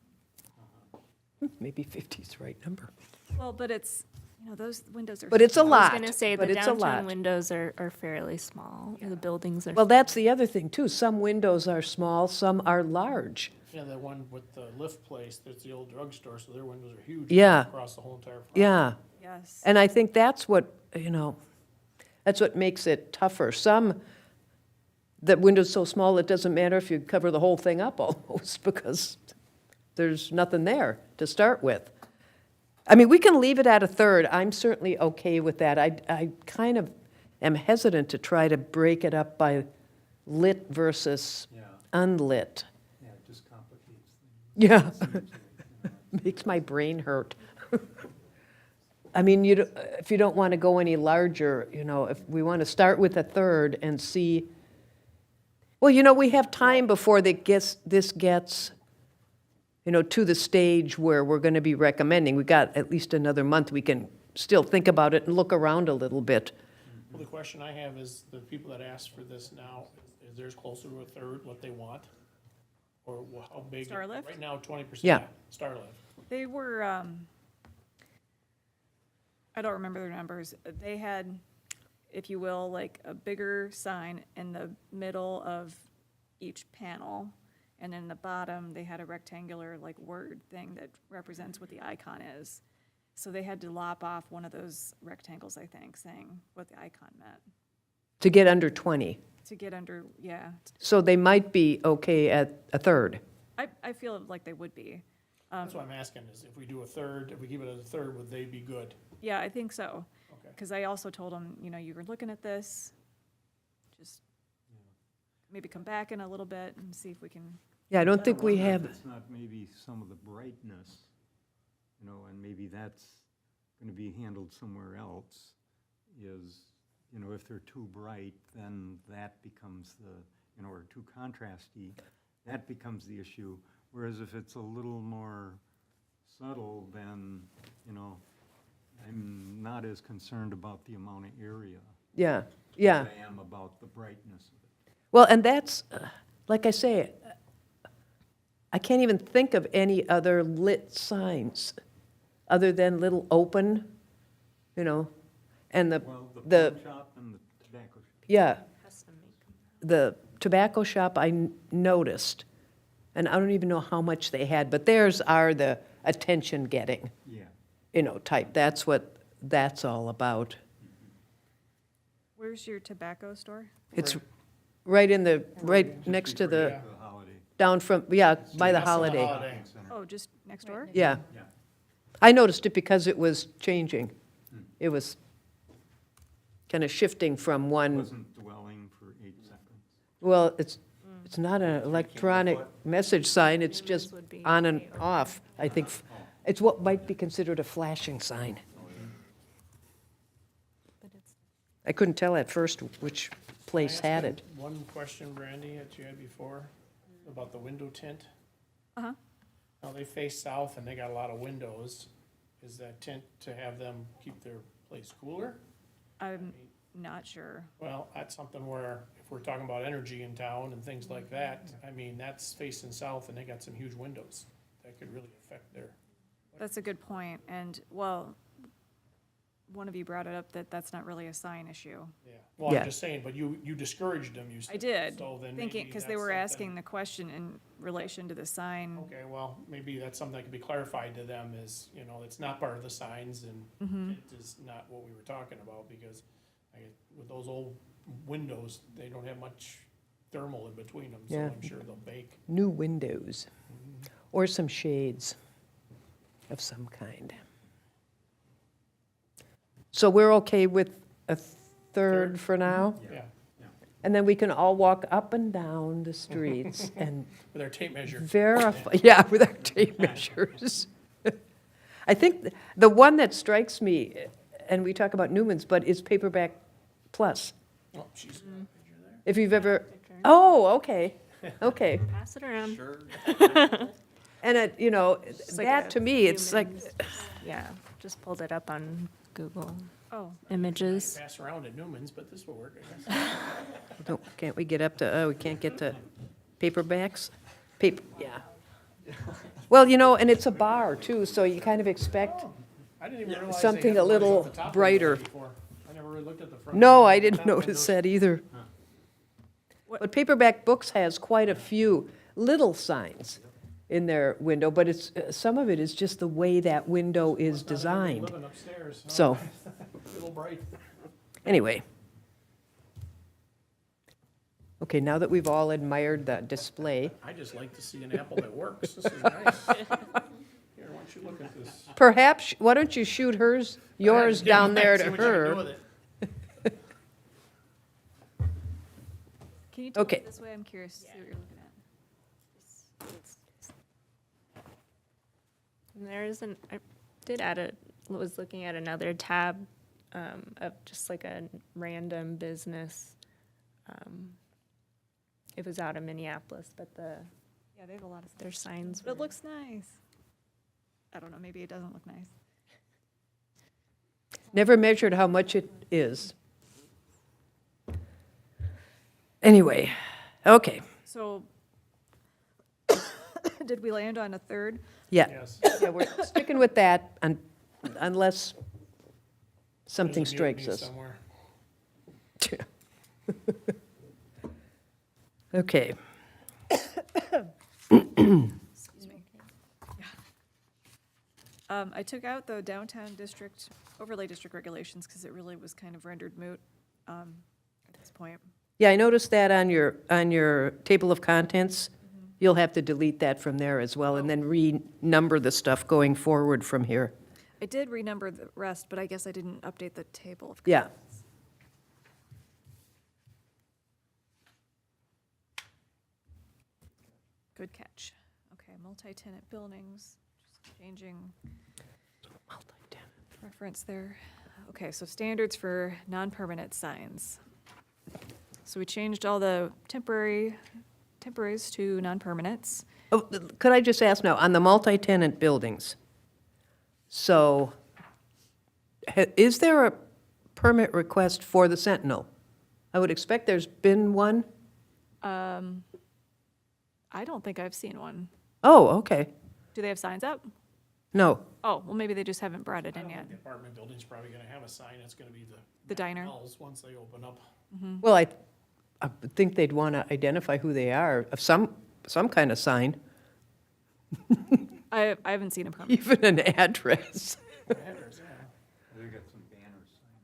Maybe 50's the right number. Well, but it's, those windows are. But it's a small. lot. I was gonna say, but the it's a lot. downtown windows are fairly small, the buildings are. Well, that's the other thing, too. Some windows are small, some are large. Yeah, the one with the lift place, that's the old drugstore, so their windows are huge. Yeah. Across the whole entire front. Yeah. Yes. And I think that's what, that's what makes it tougher. Some, that window's so small, it doesn't matter if you cover the whole thing up almost, because there's nothing there to start with. I mean, we can leave it at a third. I'm certainly okay with that. I kind of am hesitant to try to break it up by lit versus Yeah, unlit. yeah, it just complicates Yeah, things. makes my brain hurt. I mean, if you don't want to go any larger, if we want to start with a third and see, well, we have time before this gets, to the stage where we're going to be recommending. We got at least another month. We can still think about it and look around a little bit. Well, the question I have is, the people that ask for this now, is theirs closer to a third what they want? Or how big? Starlift? Right now, 20%. Yeah. Starlift. They were, I don't remember their numbers. They had, if you will, like a bigger sign in the middle of each panel. And in the bottom, they had a rectangular like word thing that represents what the icon is. So they had to lop off one of those rectangles, I think, saying what the icon meant To get under 20. to get under, yeah. So they might be okay at a third. I feel like they would be. That's what I'm asking, is if we do a third, if we keep it at a third, would they be good? Yeah, I think so. Okay. Because I also told them, you were looking at this, just maybe come back in a little bit and see if we can. Yeah, I don't think we wonder if have, It's not maybe some of the brightness, and maybe that's gonna be handled somewhere else, is, if they're too bright, then that becomes the, or too contrasty, that becomes the issue. Whereas if it's a little more subtle, then, I'm not as concerned about the amount of area yeah. as I am about the brightness of it. Well, and that's, like I say, I can't even think of any other lit signs other than little open, and Well, the, the pawn shop and the tobacco shop. yeah. The tobacco shop I noticed, and I don't even know how much they had, but theirs are the attention-getting, Yeah. type. That's what that's all about. Where's your tobacco store? It's right right Just next to before you the, get to the holiday. down from, by the That's the Holiday. Holiday. Center. Oh, just next door? Yeah. Yeah. I noticed it because it was changing. It was kind of shifting from one, Wasn't dwelling for 8 seconds. well, it's not an electronic message sign, it's just would be on and off. I think it's what might be considered a flashing sign. I couldn't tell at first which place Can I ask had it. One question, Brandy, that you had before, about the window tint. Uh-huh. Now, they face south and they got a lot of windows. Is that tint to have them keep their place cooler? I'm not sure. Well, that's something where, if we're talking about energy in town and things like that, I mean, that's facing south and they got some huge windows. That could really affect their, That's a good point, and, well, one of you brought it up that that's not really a sign issue. yeah. Well, Yeah. I'm just saying, but you discouraged them, you said. I did, So then thinking, maybe because they that's were something- asking the question in relation to the sign. Okay, well, maybe that's something that could be clarified to them is, it's not part of the signs and it is not what we were talking about because with those old windows, they don't have much thermal in between them, so Yeah. I'm sure they'll bake. New windows, or some shades of some kind. So we're okay with a third for now? Yeah, And then we can all walk up and down the streets and with our tape measure. verify, yeah, with our tape measures. I think the one that strikes me, and we talk about Newman's, but is Paperback Plus. Oh, she's got a picture there. If you've ever, oh, okay, okay. Pass it around. Sure. And it, like that a to me, it's like, Newman's. Yeah, just pulled it up on Google Oh, Images. Pass around at Newman's, but this will work, I guess. can't we get up to, we can't get to paperbacks? Yeah. Well, and it's a bar too, so you kind of expect, I didn't even realize they Something had a bars little at the top of the brighter. window before. I never really looked at the front. no, I Top didn't notice windows. that either. But Paperback Books has quite a few little signs in their window, but it's, some of it is just the way that window is Not everybody designed. Living upstairs. So, A little bright. anyway. Okay, now that we've all admired the display, I just like to see an apple that works. This is nice. Here, why don't you look at this? perhaps, why don't you shoot yours Yeah, down there see to what you can do her? with it. can you tilt Okay. it this way? I'm curious to see what you're looking at. And there isn't, I did add was looking at another tab of just like a random business. It was out of Minneapolis, but Yeah, they have a lot of stuff. their signs But it were. looks nice. I don't know, maybe it doesn't look nice. Never measured how much it is. Anyway, okay, So, did we land on a third? yeah. Yes. Yeah, we're sticking with that unless something There's a strikes mutiny us. somewhere. Okay, I took out the downtown district, overlay district regulations, because it really was kind of rendered moot at this point. yeah, I noticed that on your table of contents. You'll have to delete that from there as well, and then renumber the stuff going forward from here. I did renumber the rest, but I guess I didn't update the table of Yeah. contents. Good catch. Okay, multi-tenant buildings, just changing reference there. Okay, so standards for non-permanent signs. So we changed all the temporaries to non-permanents. Oh, could I just ask now, on the multi-tenant buildings, so is there a permit request for the Sentinel? I would expect there's been one. I don't think I've seen one. Oh, okay. Do they have signs up? No. Oh, well, maybe they just haven't brought it I in don't yet. think the apartment building's probably gonna have a sign. It's gonna be The diner. L's once they open up. Well, I would think they'd want to identify who they are, of some kind of sign. I haven't seen a permit. even an address. Matters, yeah. They got some banner signs up.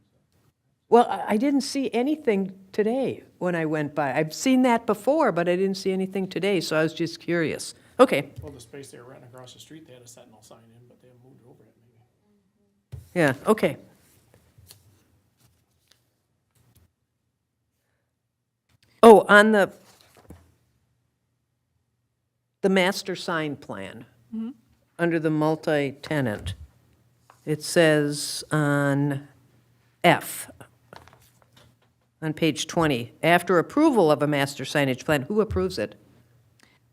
Well, I didn't see anything today when I went by. I've seen that before, but I didn't see anything today, so I was just curious. Okay, Well, the space they were renting across the street, they had a Sentinel sign in, but they haven't moved it over yet, maybe. yeah, okay. Oh, on the master sign plan, under the multi-tenant, it says on F, on page 20, after approval of a master signage plan, who approves it?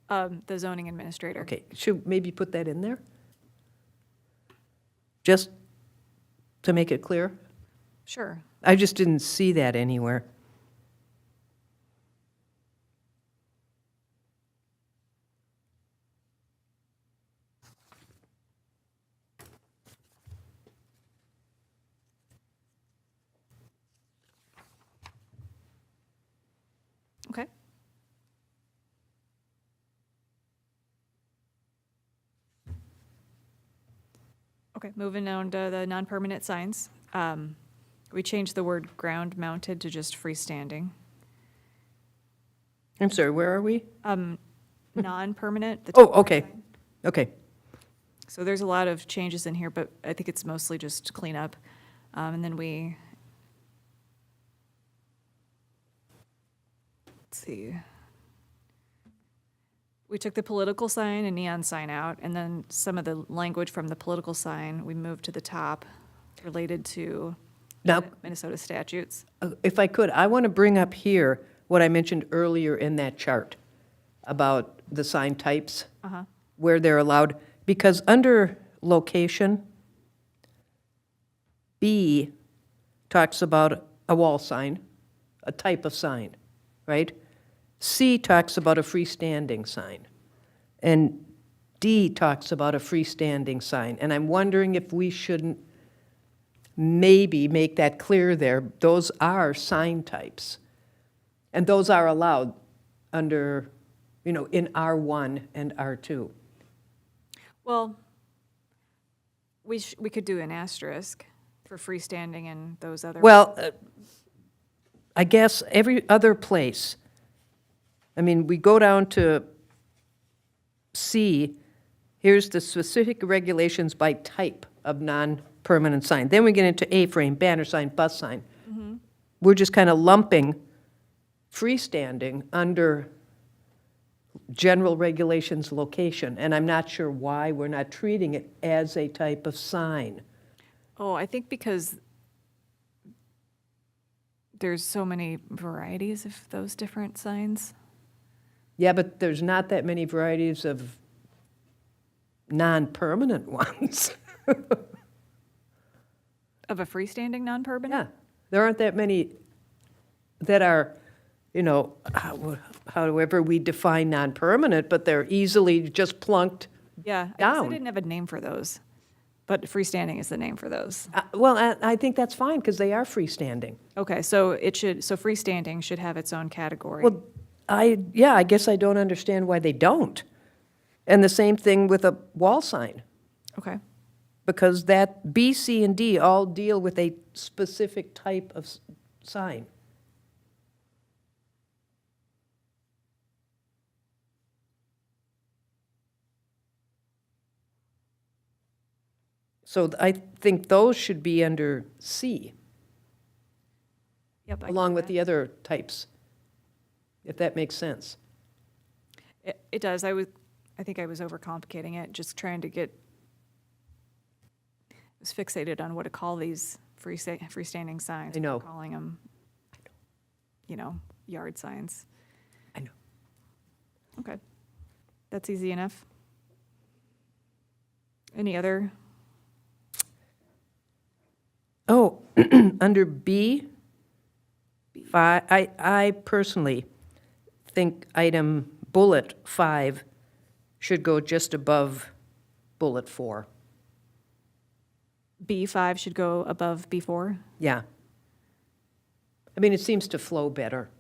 The zoning administrator. Okay, should maybe put that in there? Just to make it clear? Sure. I just didn't see that anywhere. Okay. Okay, moving on to the non-permanent signs. We changed the word ground mounted to just freestanding. I'm sorry, where are we? Non-permanent. the Oh, temporary okay, sign. okay. So there's a lot of changes in here, but I think it's mostly just cleanup. And then let's see. We took the political sign and neon sign out, and then some of the language from the political sign, we moved to the top related to Now, Minnesota statutes. if I could, I want to bring up here what I mentioned earlier in that chart about the sign types, where they're allowed, because under location, B talks about a wall sign, a type of sign, right? C talks about a freestanding sign, and D talks about a freestanding sign. And I'm wondering if we shouldn't maybe make that clear there. Those are sign types, and those are allowed under, in R1 and R2. Well, we could do an asterisk for freestanding and those other. Well, I guess every other place, I mean, we go down to C, here's the specific regulations by type of non-permanent sign. Then we get into A-frame, banner sign, bus sign. We're just kind of lumping freestanding under general regulations location, and I'm not sure why we're not treating it as a type of sign. Oh, I think because there's so many varieties of those different signs. Yeah, but there's not that many varieties of non-permanent ones. Of a freestanding non-permanent? Yeah, there aren't that many that are, however we define non-permanent, but they're easily just plunked. Yeah, I guess Down. I didn't have a name for those, but freestanding is the name for those. Well, I think that's fine, because they are freestanding. Okay, so freestanding should have its own category. Well, I guess I don't understand why they don't. And the same thing with a wall sign, Okay, because that B, C, and D all deal with a specific type of sign. So I think those should be under C, yep. I along get with that. the other types, if that makes sense. It does. I think I was overcomplicating it, just trying to was fixated on what to call these freestanding signs. I know. We're calling them, yard signs. I know. Okay, that's easy enough. Any other? Oh, under B, I personally think item bullet 5 should go just above bullet 4. B5 should go above B4? Yeah. I mean, it seems to flow better,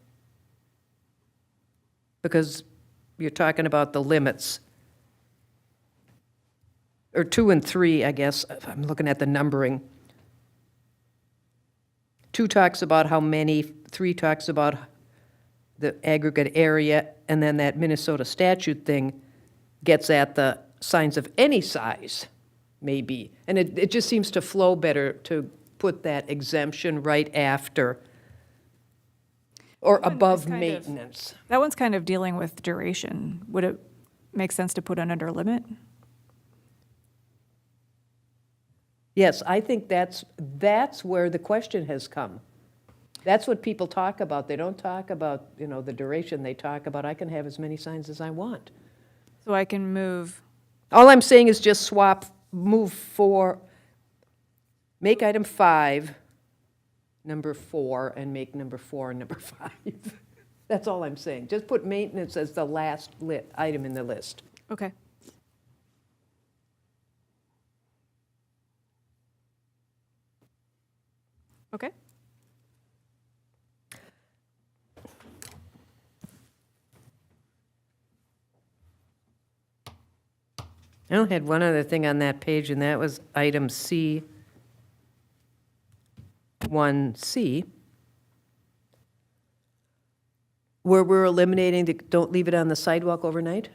because you're talking about the limits. or 2 and 3, I guess, if I'm looking at the numbering. 2 talks about how many, 3 talks about the aggregate area, and then that Minnesota statute thing gets at the signs of any size, maybe. And it just seems to flow better to put that exemption right after or That one is above kind of- maintenance. That one's kind of dealing with duration. Would it make sense to put it under limit? Yes, I think that's where the question has come. That's what people talk about. They don't talk about, you know, the duration. They talk about, I can have as many signs as I want. So I can move, All I'm saying is just move 4, make item 5 number 4, and make number 4 number 5. That's all I'm saying. Just put maintenance as the last item in the list. okay. Okay. I only had one other thing on that page, and that was item C, 1C, where we're eliminating the, don't leave it on the sidewalk overnight.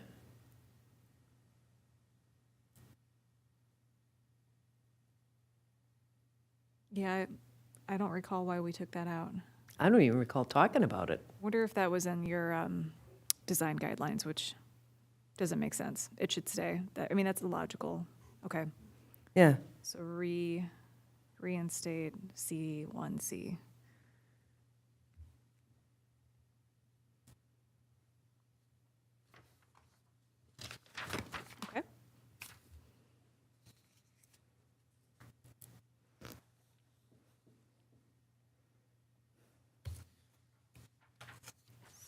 Yeah, I don't recall why we took that out. I don't even recall talking about it. Wonder if that was in your design guidelines, which doesn't make sense. It should stay. I mean, that's the logical. Okay. Yeah. So reinstate C1C. Okay.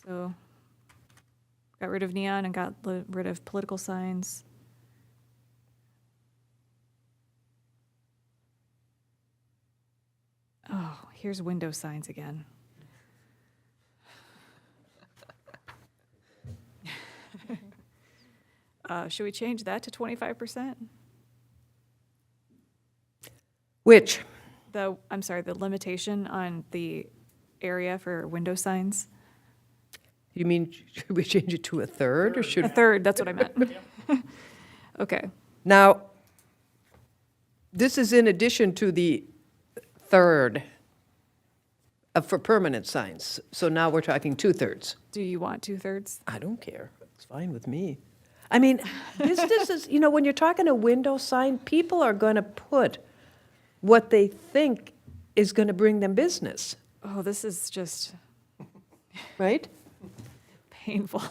So got rid of neon and got rid of political signs. Oh, here's window signs again. Should we change that to 25%? Which? I'm sorry, the limitation on the area for window signs? You mean, should we change it to a third, or A should? third, that's what I meant. Okay, Now, this is in addition to the third for permanent signs. So now we're talking 2/3. do you want 2/3? I don't care. It's fine with me. I mean, this is, you know, when you're talking a window sign, people are going to put what they think is going to bring them business, Oh, this is just right? painful.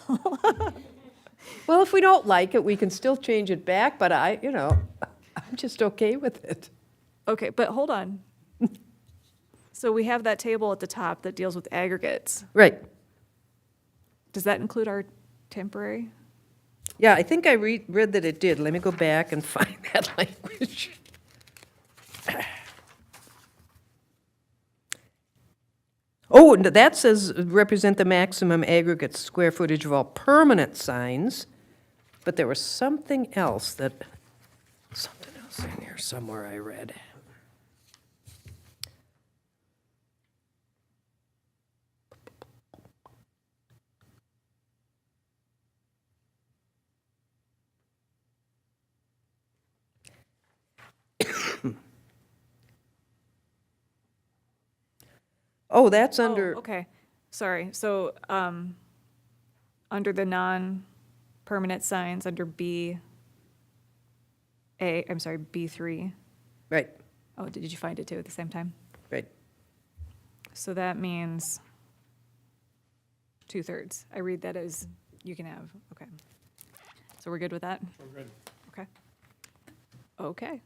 Well, if we don't like it, we can still change it back, but I'm just okay with it. Okay, but hold on. So we have that table at the top that deals with aggregates. Right. Does that include our temporary? Yeah, I think I read that it did. Let me go back and find that language. Oh, and that says represent the maximum aggregate square footage of all permanent signs, but there was something else in here somewhere I read. Oh, that's under. Oh, okay, sorry. So, under the non-permanent signs, under B3. Right, Oh, did you find it too at the same time? right. So that means 2/3. I read that as you can have, okay. So we're good with that? We're good. Okay. Okay.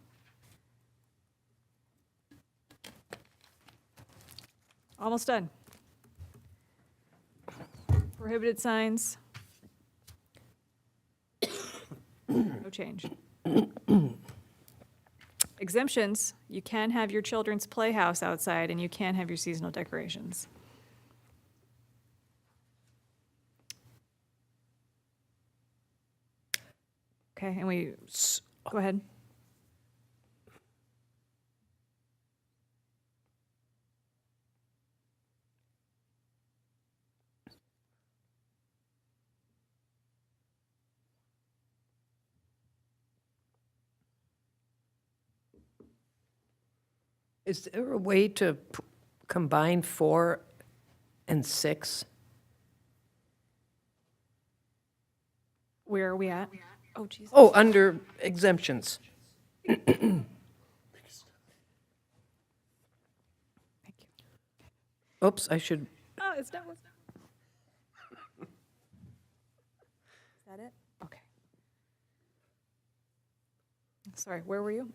Almost done. Prohibited signs. No change. Exemptions, you can have your children's playhouse outside and you can have your seasonal decorations. Okay, and go ahead. Is there a way to combine 4 and 6? Where are we at? Oh, Jesus. Oh, under exemptions. Thank you. Oops, I should, Oh, it's not. Is that it? Okay. Sorry, where were you?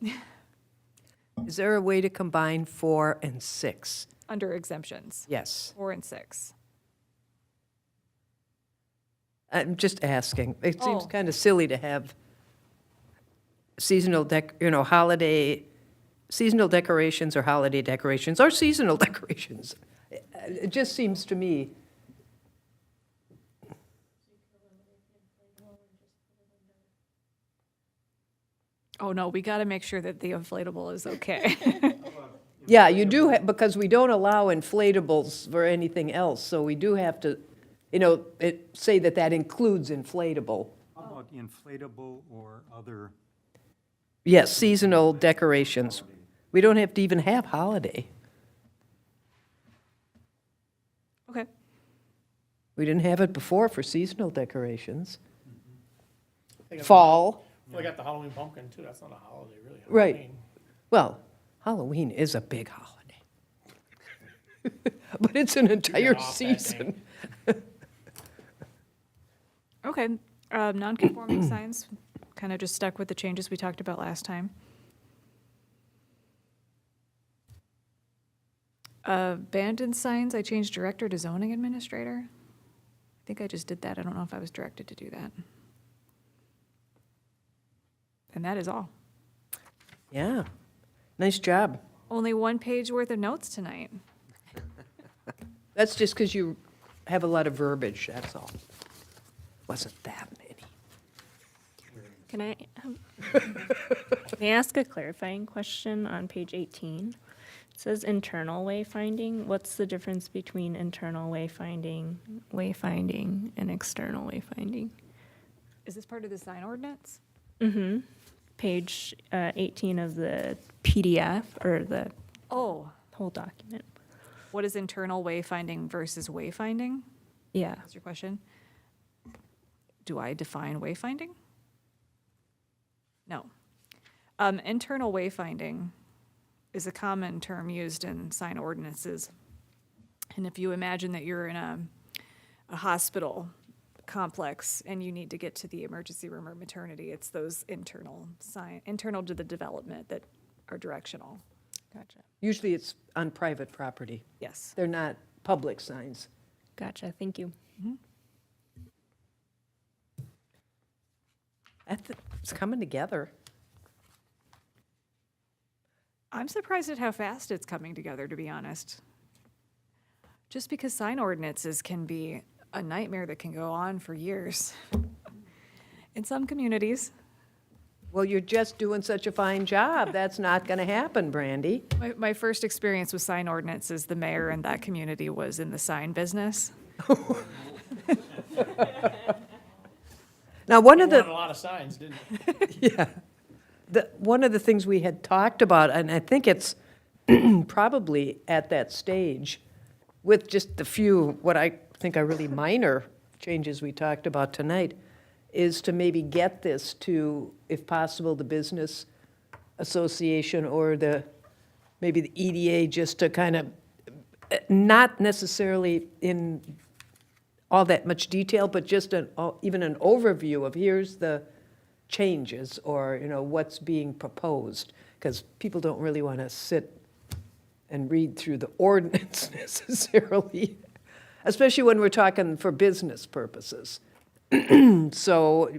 is there a way to combine 4 and 6? Under exemptions, Yes, 4 and 6. I'm just asking. It seems Oh. kind of silly to have seasonal holiday, seasonal decorations or holiday decorations or seasonal decorations. It just seems to me, Oh, no, we got to make sure that the inflatable is okay. yeah, you do, because we don't allow inflatables for anything else, so we do have to, say that that includes inflatable. How about inflatable or other? Yes, seasonal decorations. We don't have to even have holiday. Okay. We didn't have it before for seasonal decorations. They got the- Fall, They got the Halloween pumpkin too, that's not a holiday, really. Right. Halloween. well, Halloween is a big holiday. But it's an entire off that day. season. Okay, non-conforming signs, kind of just stuck with the changes we talked about last time. Abandoned signs, I changed director to zoning administrator. I think I just did that, I don't know if I was directed to do that. And that is all. Yeah, nice job. Only 1 page worth of notes tonight. That's just because you have a lot of verbiage, that's all. Wasn't that many. Can I, may I ask a clarifying question on page 18? It says internal wayfinding. What's the difference between internal wayfinding, and external wayfinding? Is this part of the sign ordinance? Mm-hmm. Page 18 of the PDF, or the Oh, whole document. what is internal wayfinding versus wayfinding? Yeah. That's your question? Do I define wayfinding? No. Internal wayfinding is a common term used in sign ordinances. And if you imagine that you're in a hospital complex and you need to get to the emergency room or maternity, it's those internal to the development that are directional. Gotcha. Usually it's on private property. Yes. They're not public signs. Gotcha. Thank you. It's coming together. I'm surprised at how fast it's coming together, to be honest. Just because sign ordinances can be a nightmare that can go on for years. In some communities. Well, you're just doing such a fine job. That's not going to happen, Brandy. My first experience with sign ordinances, the mayor in that community was in the sign business. Now, one They of the, wanted a lot of signs, didn't they? one of the things we had talked about, and I think it's probably at that stage, with just the few, what I think are really minor changes we talked about tonight, is to maybe get this to, if possible, the business association or maybe the EDA, just to kind of, not necessarily in all that much detail, but just even an overview of here's the changes, or, what's being proposed, because people don't really want to sit and read through the ordinance necessarily, especially when we're talking for business purposes. So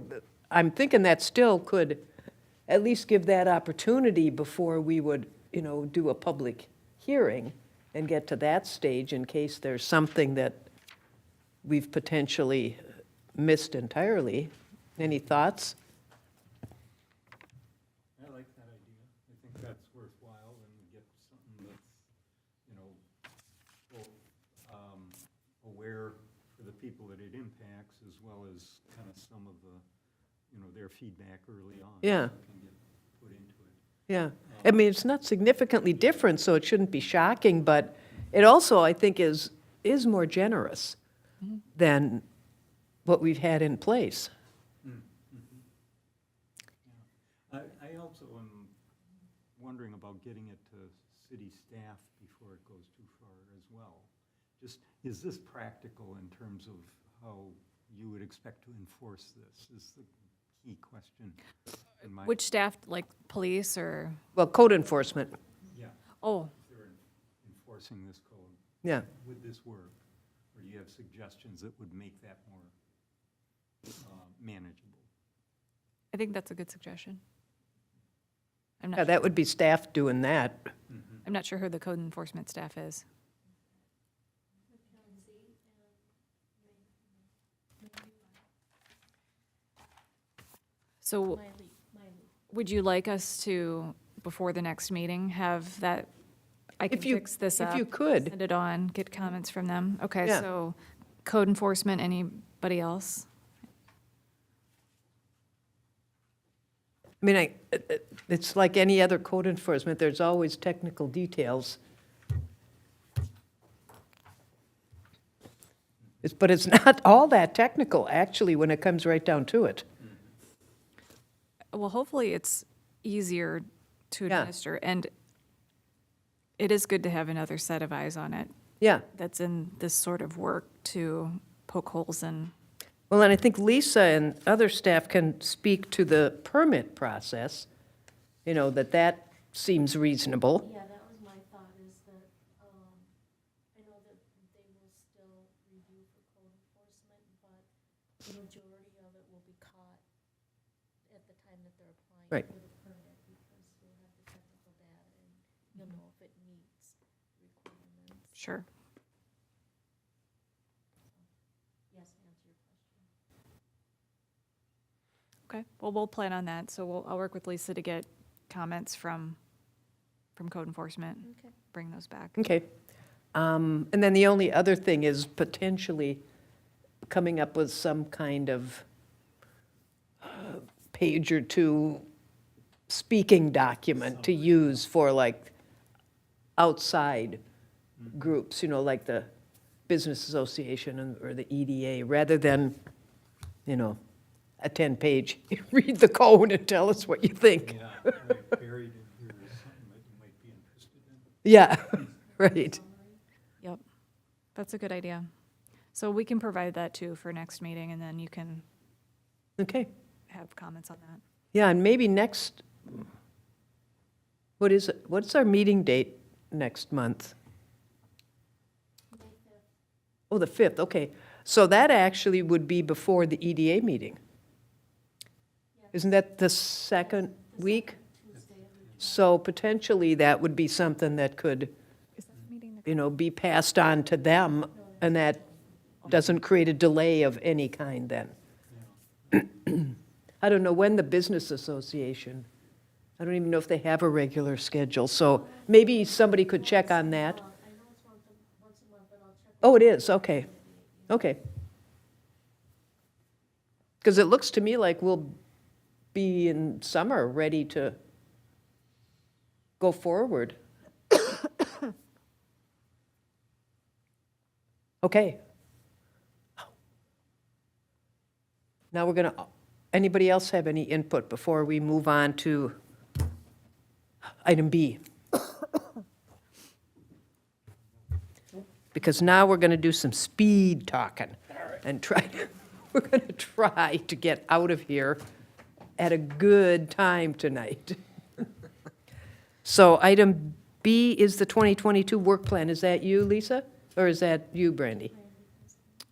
I'm thinking that still could at least give that opportunity before we would, do a public hearing and get to that stage in case there's something that we've potentially missed entirely. Any thoughts? I like that idea. I think that's worthwhile, and we get something that's, both aware for the people that it impacts, as well as kind of some of the, their feedback early on. Yeah. Can get put into it. Yeah. I mean, it's not significantly different, so it shouldn't be shocking, but it also, I think, is more generous than what we've had in place. I also am wondering about getting it to city staff before it goes too far as well. Just, is this practical in terms of how you would expect to enforce this, is the key question in my. Which staff, like police or, Well, code enforcement, Yeah, oh, if they're enforcing this code, yeah. would this work? Or do you have suggestions that would make that more manageable? I think that's a good suggestion. I'm Yeah, not, that would be staff doing that. I'm not sure who the code enforcement staff is. So would you like us to, before the next meeting, have that, I can If you- fix this if up? you could. Send it on, get comments from them? Okay, Yeah. so code enforcement, anybody else? I mean, it's like any other code enforcement, there's always technical details. But it's not all that technical, actually, when it comes right down to it. Well, hopefully it's easier to Yeah. administer, and it is good to have another set of eyes on it Yeah. that's in this sort of work to poke holes in. Well, and I think Lisa and other staff can speak to the permit process, that seems reasonable. Yeah, that was my thought, is that, I know that they will still review for code enforcement, but the majority of it will be caught at the time that they're applying Right. for the permit, because you'll have the technical data and you'll know if it meets requirements. Sure. Yes, to answer your question. Okay, well, we'll plan on that, so I'll work with Lisa to get comments from code enforcement, Okay. bring those back. Okay. And then the only other thing is potentially coming up with some kind of page or two speaking document to use for like outside groups, like the Business Association or the EDA, rather than, a 10-page, read the code and tell us what you think. Yeah, right, buried in here is something that you might be interested in. Yeah, right. Yep, that's a good idea. So we can provide that too for next meeting, and then you can Okay. have comments on that. Yeah, and maybe next, what's our meeting date next month? Oh, the 5th, okay. So that actually would be before the EDA meeting. Isn't that the second week? So potentially that would be something that could, Is that the meeting? be passed on to them, and that doesn't create a delay of any kind then. I don't know when the Business Association, I don't even know if they have a regular schedule, so maybe somebody could check on that. I know it's once a month, but I'll check. Oh, it is, okay, okay. Because it looks to me like we'll be in summer ready to go forward. Okay. Now we're going to, anybody else have any input before we move on to item B? Because now we're going to do some speed talking and we're going to try to get out of here at a good time tonight. So item B is the 2022 work plan. Is that you, Lisa? Or is that you, Brandy?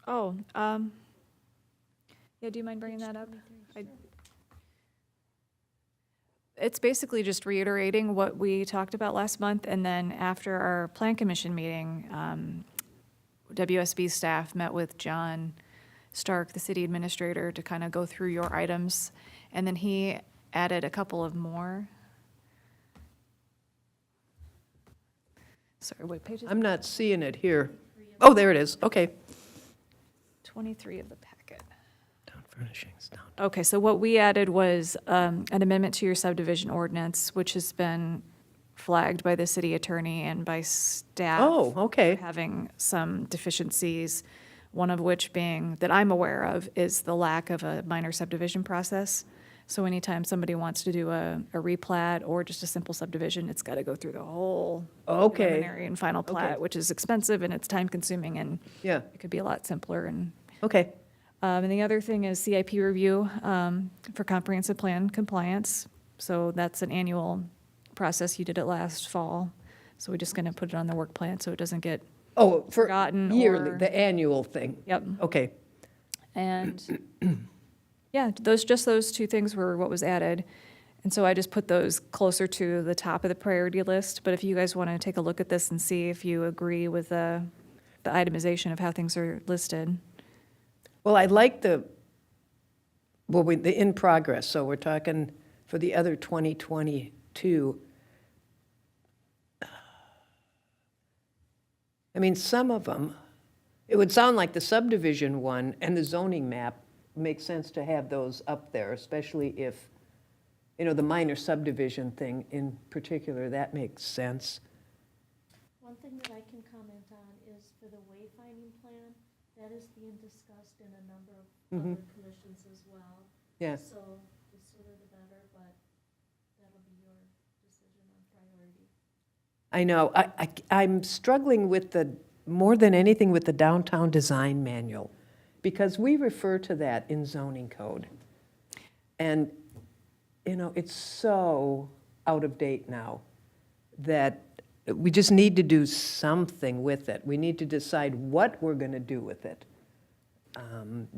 Oh, yeah, do you mind bringing that up? It's basically just reiterating what we talked about last month, and then after our Plan Commission meeting, WSB staff met with John Stark, the city administrator, to kind of go through your items, and then he added a couple of more. Sorry, what page is it? I'm not seeing it here. Oh, there it is, okay. 23 of the packet. Down Furnishings down. Okay, so what we added was an amendment to your subdivision ordinance, which has been flagged by the city attorney and by staff. Oh, okay. for having some deficiencies, one of which being, that I'm aware of, is the lack of a minor subdivision process. So anytime somebody wants to do a replat or just a simple subdivision, it's got to go through the whole Okay. preliminary and final plat, Okay. which is expensive and it's time-consuming, and Yeah, it could be a lot simpler. And okay. and the other thing is CIP review for comprehensive plan compliance. So that's an annual process. You did it last fall. So we're just going to put it on the work plan so it doesn't get, Oh, for Forgotten yearly, or- the annual thing. yep. Okay. And, yeah, just those two things were what was added. And so I just put those closer to the top of the priority list. But if you guys want to take a look at this and see if you agree with the itemization of how things are listed. Well, I like the in progress, so we're talking for the other 2022. I mean, some of them, it would sound like the subdivision one and the zoning map makes sense to have those up there, especially if, the minor subdivision thing in particular, that makes sense. One thing that I can comment on is for the wayfinding plan, that is being discussed in a number of other commissions as well. Yeah. So the sooner the better, but that'll be your decision on priority. I know, I'm struggling with more than anything with the downtown design manual, because we refer to that in zoning code. And, it's so out of date now that we just need to do something with it. We need to decide what we're going to do with it.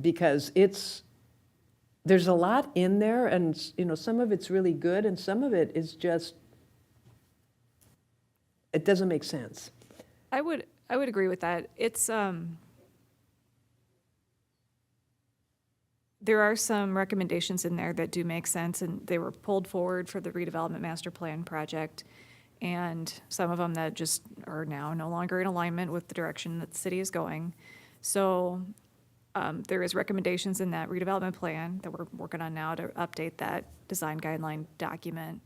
Because there's a lot in there, and, some of it's really good, and some of it is just, it doesn't make sense. I would agree with that. It's, there are some recommendations in there that do make sense, and they were pulled forward for the redevelopment master plan project. And some of them that just are now no longer in alignment with the direction that the city is going. So there is recommendations in that redevelopment plan that we're working on now to update that design guideline document.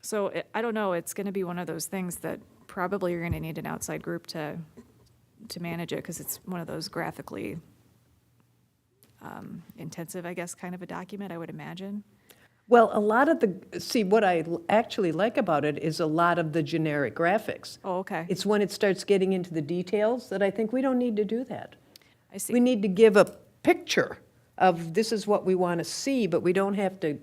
So I don't know, it's gonna be one of those things that probably you're gonna need an outside group to manage it, because it's one of those graphically intensive, I guess, kind of a document, I would imagine. Well, a lot of what I actually like about it is a lot of the generic graphics. Oh, okay, It's when it starts getting into the details that I think we don't need to do that. I see. We need to give a picture of this is what we want to see, but we don't have to,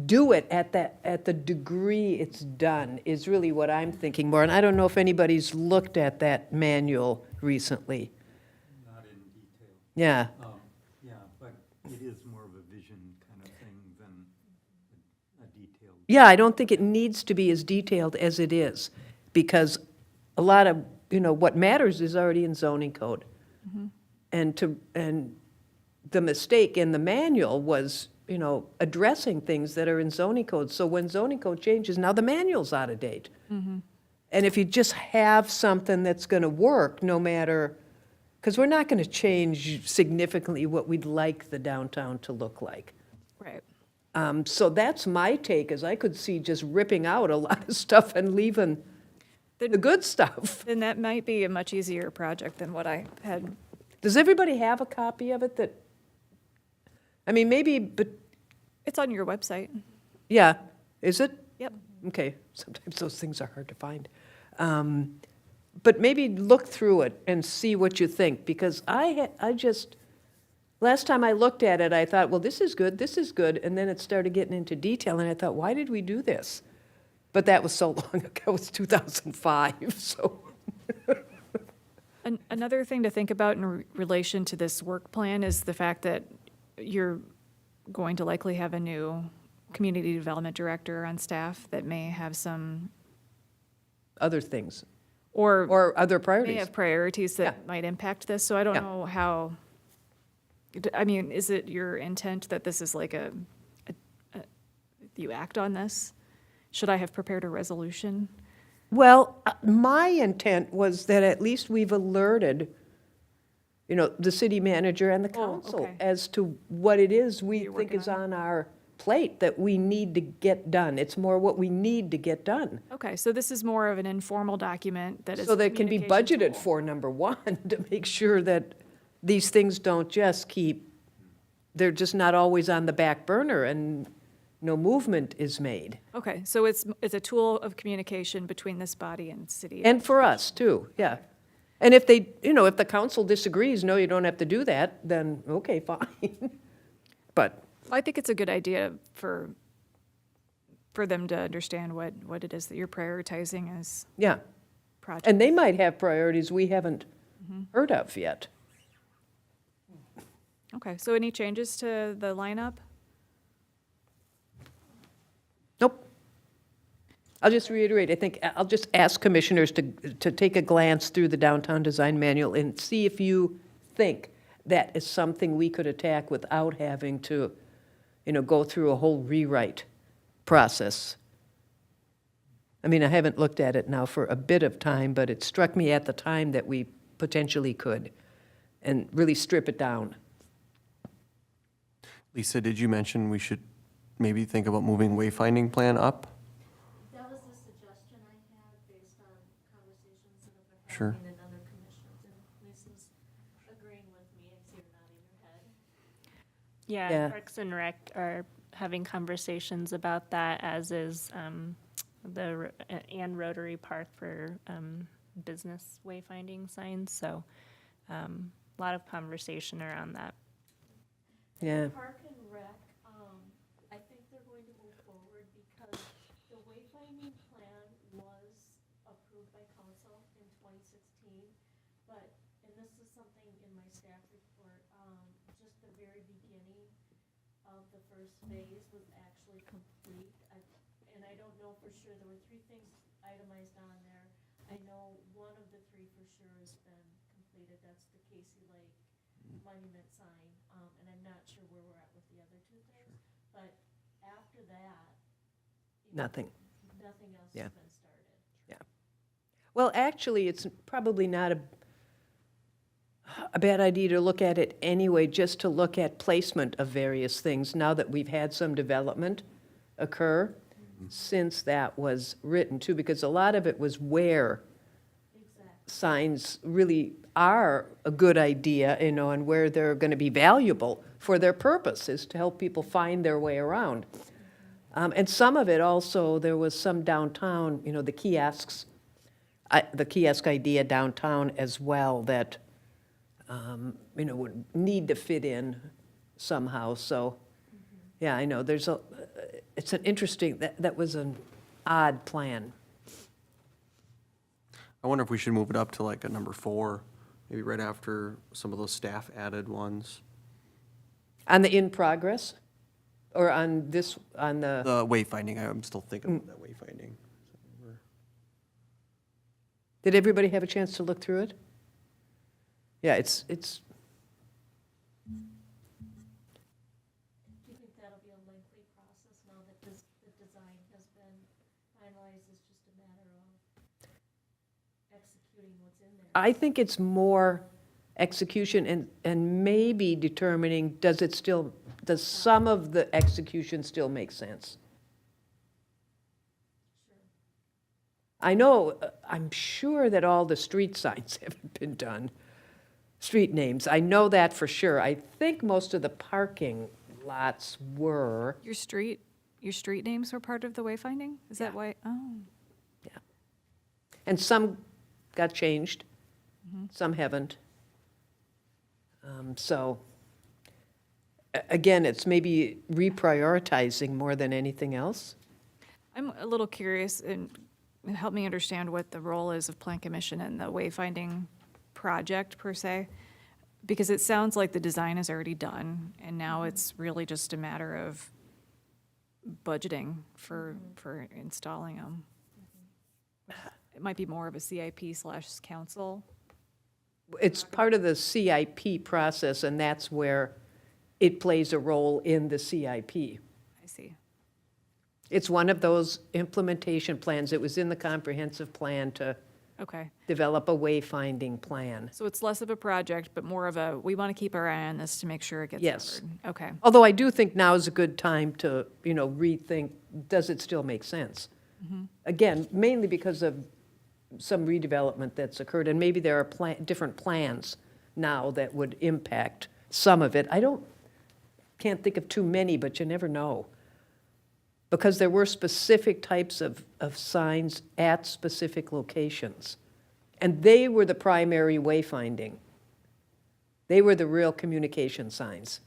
do it at the degree it's done, is really what I'm thinking more. And I don't know if anybody's looked at that manual recently. Not in detail. Yeah, Yeah, but it is more of a vision kind of thing than a detailed. yeah, I don't think it needs to be as detailed as it is, because a lot of, what matters is already in zoning code. And the mistake in the manual was, addressing things that are in zoning code. So when zoning code changes, now the manual's out of date. And if you just have something that's going to work, no matter, because we're not going to change significantly what we'd like the downtown to look like. Right. So that's my take, is I could see just ripping out a lot of stuff and leaving the good stuff. Then that might be a much easier project than what I had. Does everybody have a copy of it maybe, but, It's on your website. yeah, is it? Yep. Okay, sometimes those things are hard to find. But maybe look through it and see what you think, because last time I looked at it, I thought, well, this is good, and then it started getting into detail, and I thought, why did we do this? But that was so long ago, it was 2005, so. Another thing to think about in relation to this work plan is the fact that you're going to likely have a new community development director on staff that may have some, Other things, or or other may priorities. have priorities that Yeah. might impact this. So I don't Yeah. know how, is it your intent that this is like you act on this? Should I have prepared a resolution? Well, my intent was that at least we've alerted the city manager and the Oh, council okay. as to what it is we You're think working is on on our plate that we need to get done. It's more what we need to get done. Okay, so this is more of an informal document that is. So a that can be communication budgeted tool. for, number one, to make sure that these things don't just keep, they're just not always on the back burner and no movement is made. Okay, so it's a tool of communication between this body and city. And for us, too, yeah. And if they, if the council disagrees, no, you don't have to do that, then, okay, fine. But, I think it's a good idea for them to understand what it is that you're prioritizing as yeah. projects. And they might have priorities we haven't heard of yet. Okay, so any changes to the lineup? Nope. I'll just reiterate, I think, I'll just ask commissioners to take a glance through the downtown design manual and see if you think that is something we could attack without having to, go through a whole rewrite process. I mean, I haven't looked at it now for a bit of time, but it struck me at the time that we potentially could, and really strip it down. Lisa, did you mention we should maybe think about moving wayfinding plan up? That was the suggestion I had based on conversations that have been Sure. happening in other commissions, and Lisa's agreeing with me, I see her nodding her head. Yeah, Yeah. Parks and Rec are having conversations about that, as is and Rotary Park for business wayfinding signs. So a lot of conversation around that. Yeah. Park and Rec, I think they're going to move forward because the wayfinding plan was approved by council in 2016. But, and this is something in my staff report, just the very beginning of the first phase was actually complete. And I don't know for sure, there were 3 things itemized on there. I know one of the 3 for sure has been completed, that's the Casey Lake monument sign. And I'm not sure where we're at with the other 2 things, but after that. Nothing. Nothing else Yeah. has been started. Well, actually, it's probably not a bad idea to look at it anyway, just to look at placement of various things now that we've had some development occur since that was written too, because a lot of it was where signs really are a good idea, and where they're going to be valuable for their purpose, is to help people find their way around. And some of it also, there was some downtown, the kiosks, the kiosk idea downtown as well that, would need to fit in somehow. So, yeah, I know, it's an interesting, that was an odd plan. I wonder if we should move it up to like a number 4, maybe right after some of those staff added ones. On the in progress, or on this, on the, The wayfinding, I'm still thinking about that wayfinding. did everybody have a chance to look through it? Yeah, it's, Do you think that'll be a lengthy process now that the design has been finalized? It's just a matter of executing what's in there. I think it's more execution and maybe determining, does some of the execution still make sense? I know, I'm sure that all the street signs haven't been done, street names. I know that for sure. I think most of the parking lots were. Your street names were part of the wayfinding? Is that why? Oh, And some got changed, some haven't. So, again, it's maybe reprioritizing more than anything else. I'm a little curious, and help me understand what the role is of Plan Commission and the wayfinding project per se, because it sounds like the design is already done, and now it's really just a matter of budgeting for installing them. It might be more of a CIP/council. It's part of the CIP process, and that's where it plays a role in the CIP. I see. It's one of those implementation plans. It was in the comprehensive plan to Okay. develop a wayfinding plan. So it's less of a project, but more of a, we want to keep our eye on this to make sure it gets Yes. covered. Okay. Although I do think now is a good time to, rethink, does it still make sense? Again, mainly because of some redevelopment that's occurred, and maybe there are different plans now that would impact some of it. Can't think of too many, but you never know. Because there were specific types of signs at specific locations. And they were the primary wayfinding. They were the real communication signs.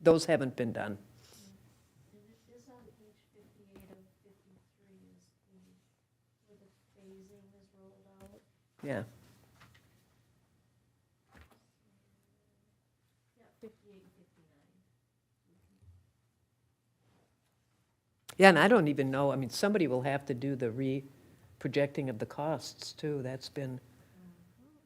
Those haven't been done. And it is on page 58 of 53 is where the phasing is rolled out. Yeah. Yeah, 58 and 59. Yeah, and I don't even know, somebody will have to do the projecting of the costs too. That's been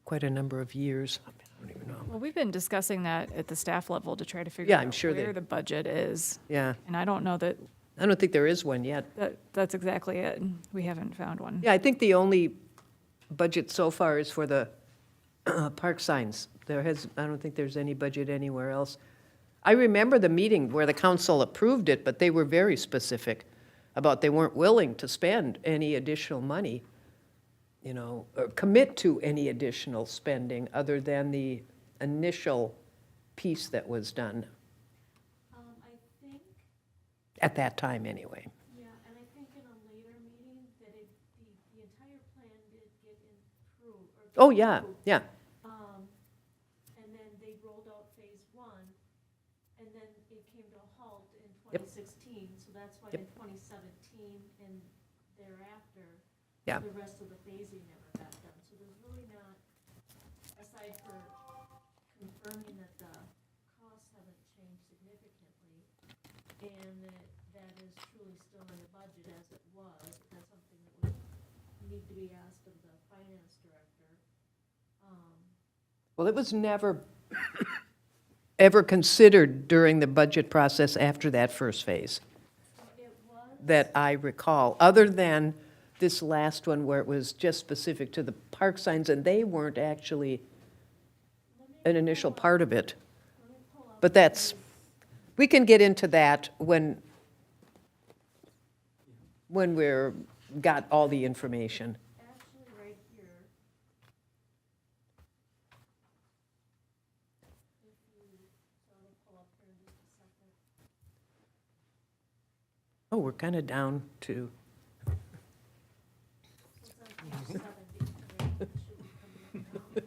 quite a number of years. I don't even know. Well, we've been discussing that at the staff level to try to figure Yeah, I'm out sure they- where the budget is. Yeah, And I don't know that, I don't think there is one yet. that's exactly it. We haven't found one. Yeah, I think the only budget so far is for the park signs. I don't think there's any budget anywhere else. I remember the meeting where the council approved it, but they were very specific about they weren't willing to spend any additional money, or commit to any additional spending other than the initial piece that was done, I think, at that time anyway. yeah, and I think in a later meeting that the entire plan did get improved. Or Oh, yeah, approved. yeah. And then they rolled out phase one, and then it came to a halt in Yep. 2016. So that's why Yep. in 2017 and thereafter, Yeah. the rest of the phasing never got done. So there's really not, aside for confirming that the costs haven't changed significantly, and that is truly still in the budget as it was, that's something that would need to be asked of the finance director. Well, it was never ever considered during the budget process after that first phase It was, that I recall, other than this last one where it was just specific to the park signs, and they weren't actually an initial part of it. But we can get into that when we're got all the information. actually right here. If you, so I'll pull up here in just a second. Oh, we're kind of down to, It's on page 70. Right? It should be coming up now.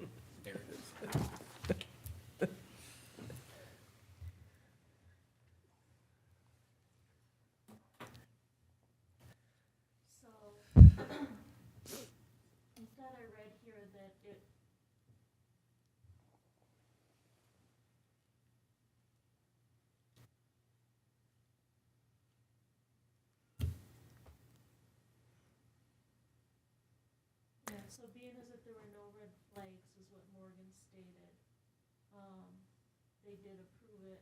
So, instead I read here that it, yeah, so being as if there were no red flags is what Morgan stated. They did approve it.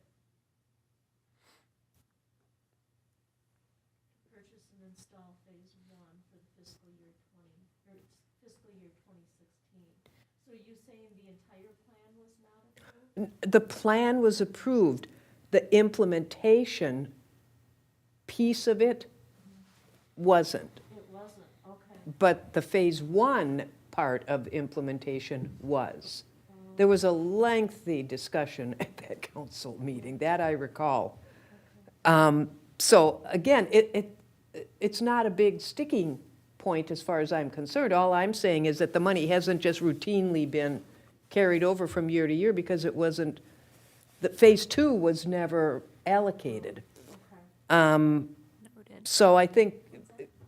Purchase and install phase one for the fiscal year 2016. So are you saying the entire plan was not approved? the plan was approved. The implementation piece of it wasn't. It wasn't, okay. But the phase one part of implementation was. There was a lengthy discussion at that council meeting, that I recall. So again, it's not a big sticking point as far as I'm concerned. All I'm saying is that the money hasn't just routinely been carried over from year to year because it wasn't, the phase two was never allocated. Okay. So I think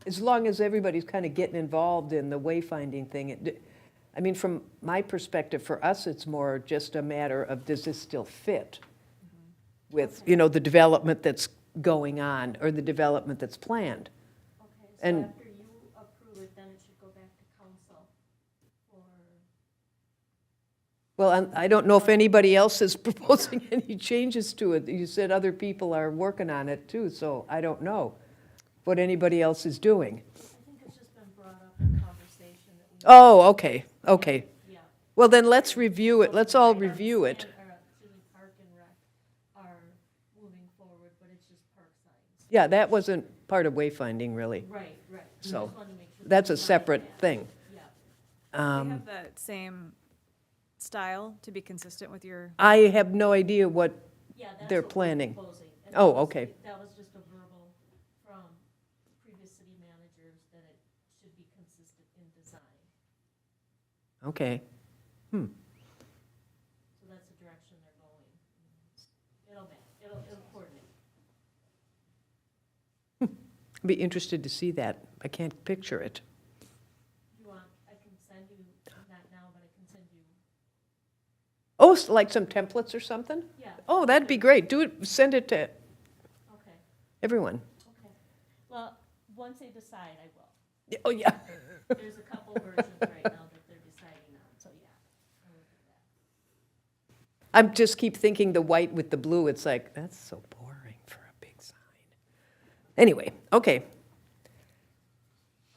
as long as everybody's kind of getting involved in the wayfinding thing, from my perspective, for us, it's more just a matter of, does this still fit with, the development that's going on or the development that's planned? Okay, so And- after you approve it, then it should go back to council for, Well, I don't know if anybody else is proposing any changes to it. You said other people are working on it too, so I don't know what anybody else is doing. I think it's just been brought up in conversation that we Oh, okay, okay. Yeah. Well, then let's review it, let's all review it. Park and Rec are moving forward, but it's just park signs. Yeah, that wasn't part of wayfinding, really. Right, right. So, Just wanted to make sure that's a we signed separate that. thing. Yeah. They have the same style to be consistent with your, I have no idea what, Yeah, that's They're what we're planning. proposing. And Oh, that was- okay. That was just a verbal from previous city managers that it should be consistent in design. okay. So that's the direction they're going. It'll coordinate. I'd be interested to see that. I can't picture it. You want, I can send you, not now, but I can send you, Oh, like some templates or something? yeah, Oh, that'd be great. Do it, send it to okay, everyone. okay. Well, once they decide, I will. Yeah, oh, yeah. There's a couple versions right now that they're deciding on, so yeah, I will do that. I just keep thinking the white with the blue, it's like, that's so boring for a big sign. Anyway, okay.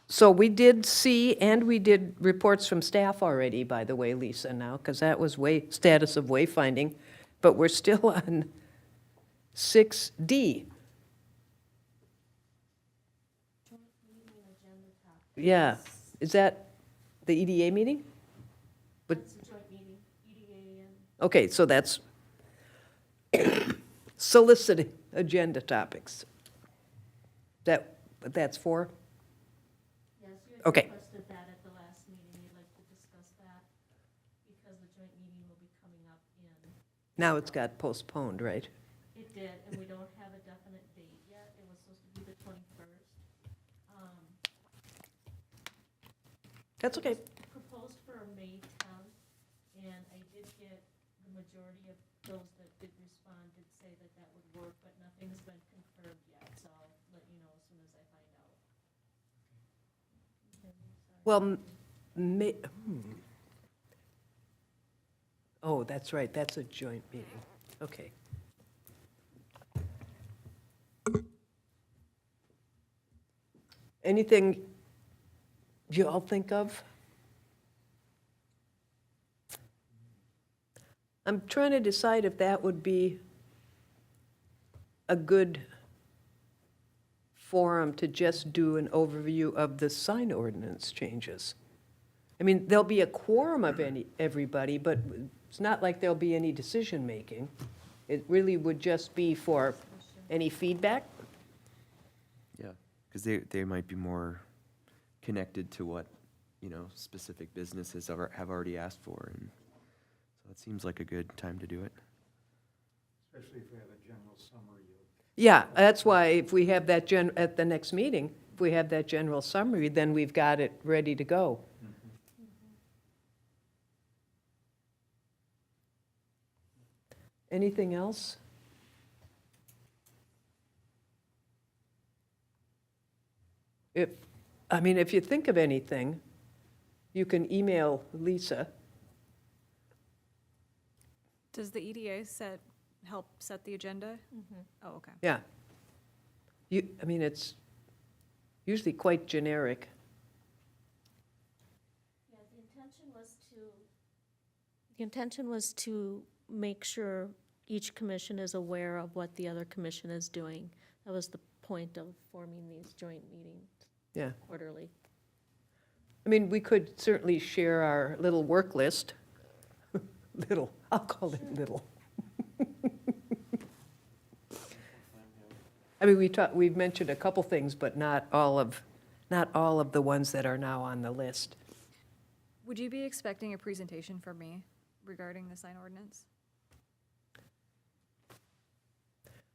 So we did see, and we did reports from staff already, by the way, Lisa, now, because that was status of wayfinding, but we're still on 6D. Yeah, is that the EDA meeting? But- It's a joint meeting, EDA and, Okay, so that's soliciting agenda topics. That's for? yes, you had Okay. requested that at the last meeting, you'd like to discuss that, because the joint meeting will be coming up in, Now it's got postponed, right? it did, and we don't have a definite date yet, it was supposed to be the 21st. That's okay. Proposed for May 10th, and I did get the majority of those that did respond did say that that would work, but nothing's been confirmed yet, so I'll let you know as soon as I find out. Okay, sorry. Well, oh, that's right, that's a joint meeting. Okay. Anything you all think of? I'm trying to decide if that would be a good forum to just do an overview of the sign ordinance changes. I mean, there'll be a quorum of everybody, but it's not like there'll be any decision-making. It really would just be for any feedback. yeah, because they might be more connected to what, specific businesses have already asked for, and so it seems like a good time to do it. Especially if we have a general summary of. Yeah, that's why if we have that at the next meeting, if we have that general summary, then we've got it ready to go. Anything else? If you think of anything, you can email Lisa. does the EDA help set the agenda? Oh, okay. Yeah. It's usually quite generic. Yeah, the intention was to make sure each commission is aware of what the other commission is doing. That was the point of forming these joint meetings Yeah. quarterly. We could certainly share our little work list. Little, I'll call it little. We've mentioned a couple things, but not all of the ones that are now on the list. Would you be expecting a presentation from me regarding the sign ordinance?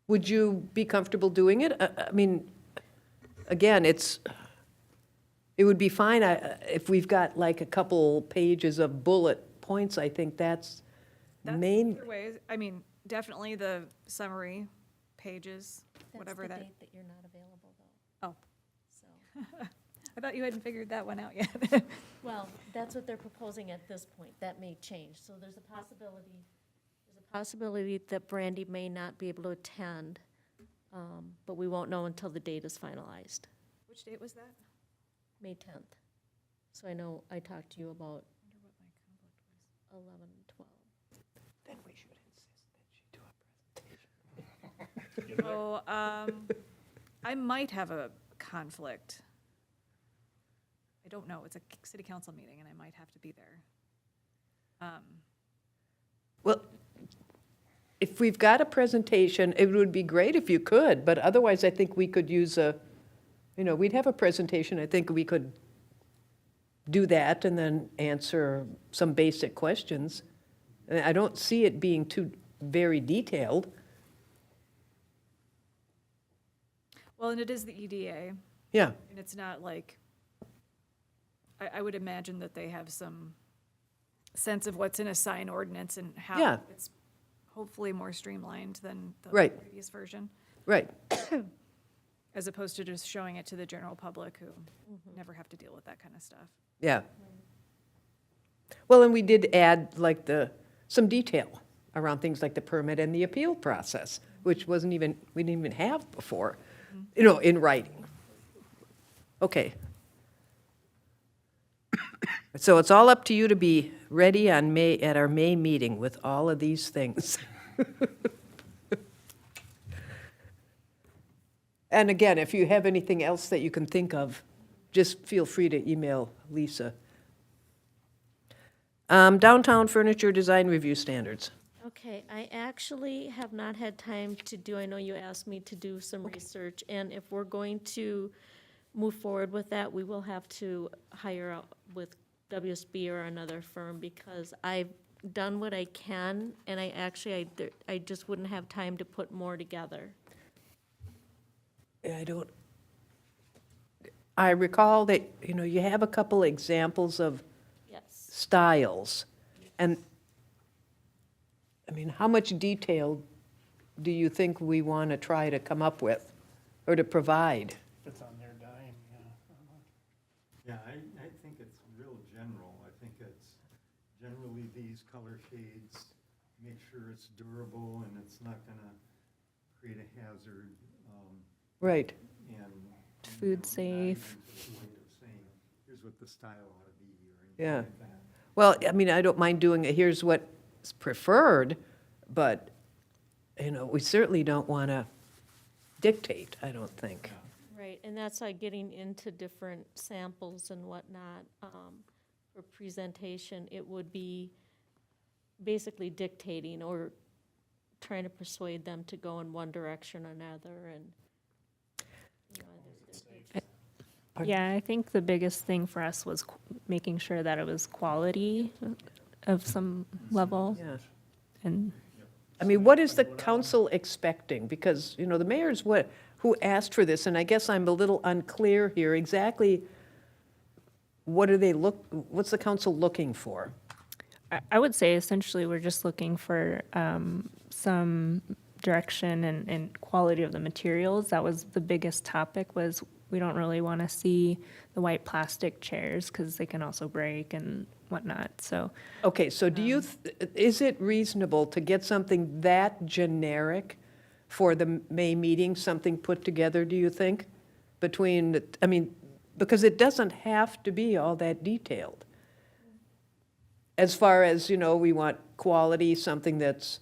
Would you be comfortable doing it? Again, it would be fine if we've got like a couple pages of bullet points. I think that's main. Either way, definitely the summary pages, whatever that. That's the date that you're not available, though. Oh, So, I thought you hadn't figured that one out yet. well, that's what they're proposing at this point. That may change. So there's a possibility that Brandy may not be able to attend, but we won't know until the date is finalized, Which date was that? May 10th. So I know I talked to you about 11 and 12. Then we should insist that she do a presentation. Oh, I might have a conflict. I don't know. It's a city council meeting and I might have to be there. Well, if we've got a presentation, it would be great if you could, but otherwise I think we could use we'd have a presentation, I think we could do that and then answer some basic questions. And I don't see it being too very detailed. Well, and it is the EDA, Yeah, and it's not like, I would imagine that they have some sense of what's in a sign ordinance and Yeah. how it's hopefully more streamlined than the Right. previous version, right. as opposed to just showing it to the general public who never have to deal with that kind of stuff. Yeah. Well, and we did add some detail around things like the permit and the appeal process, which we didn't even have before, in writing. Okay. So it's all up to you to be ready at our May meeting with all of these things. And again, if you have anything else that you can think of, just feel free to email Lisa. Downtown furniture design review standards. Okay, I actually have not had time to do, I know you asked me to do some research, and if we're going to move forward with that, we will have to hire out with WSB or another firm, because I've done what I can, and I just wouldn't have time to put more together. I recall that, you have a couple examples of Yes. styles. And, how much detail do you think we want to try to come up with or to provide? If it's on their dime, yeah. Yeah, I think it's real general. I think it's generally these color shades, make sure it's durable and it's not gonna create a hazard, Right, and. Food not safe. even to the point of saying, here's what the style ought to be, or anything Yeah. like that. well, I don't mind doing it, here's what's preferred, but, we certainly don't want to dictate, I don't think. Right, and that's like getting into different samples and whatnot. For presentation, it would be basically dictating or trying to persuade them to go in one direction or another, and, Pardon? Yeah, I think the biggest thing for us was making sure that it was quality of some level, Yeah. and What is the council expecting? Because, the mayor's who asked for this, and I guess I'm a little unclear here exactly what's the council looking for? I would say essentially we're just looking for some direction and quality of the materials. That was the biggest topic, was we don't really want to see the white plastic chairs because they can also break and whatnot, so. Okay, so is it reasonable to get something that generic for the May meeting, something put together, do you think? Because it doesn't have to be all that detailed. As far as, we want quality, something that's,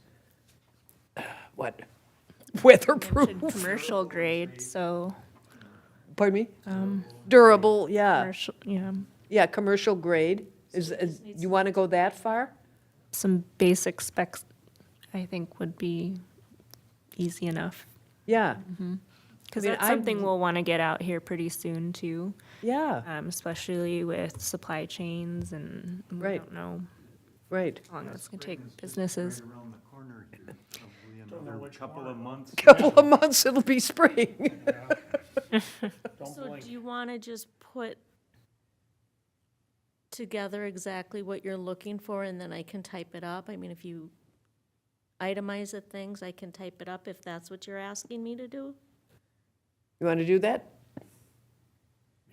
weatherproof? Commercial grade, so, Pardon me? Durable, yeah. commercial, yeah, Yeah, commercial grade. You want to go that far? some basic specs, I think, would be easy enough. Yeah, Because I mean, that's I- something we'll want to get out here pretty soon, too. yeah, Especially with supply chains, and we Right. don't know right. how long it's going to Spring take is just businesses. Right around the corner here, probably Don't know another which couple one. of months. Couple of months, it'll be spring. Don't so blink. do you want to just put together exactly what you're looking for, and then I can type it up? If you itemize the things, I can type it up if that's what you're asking me to do? You want to do that?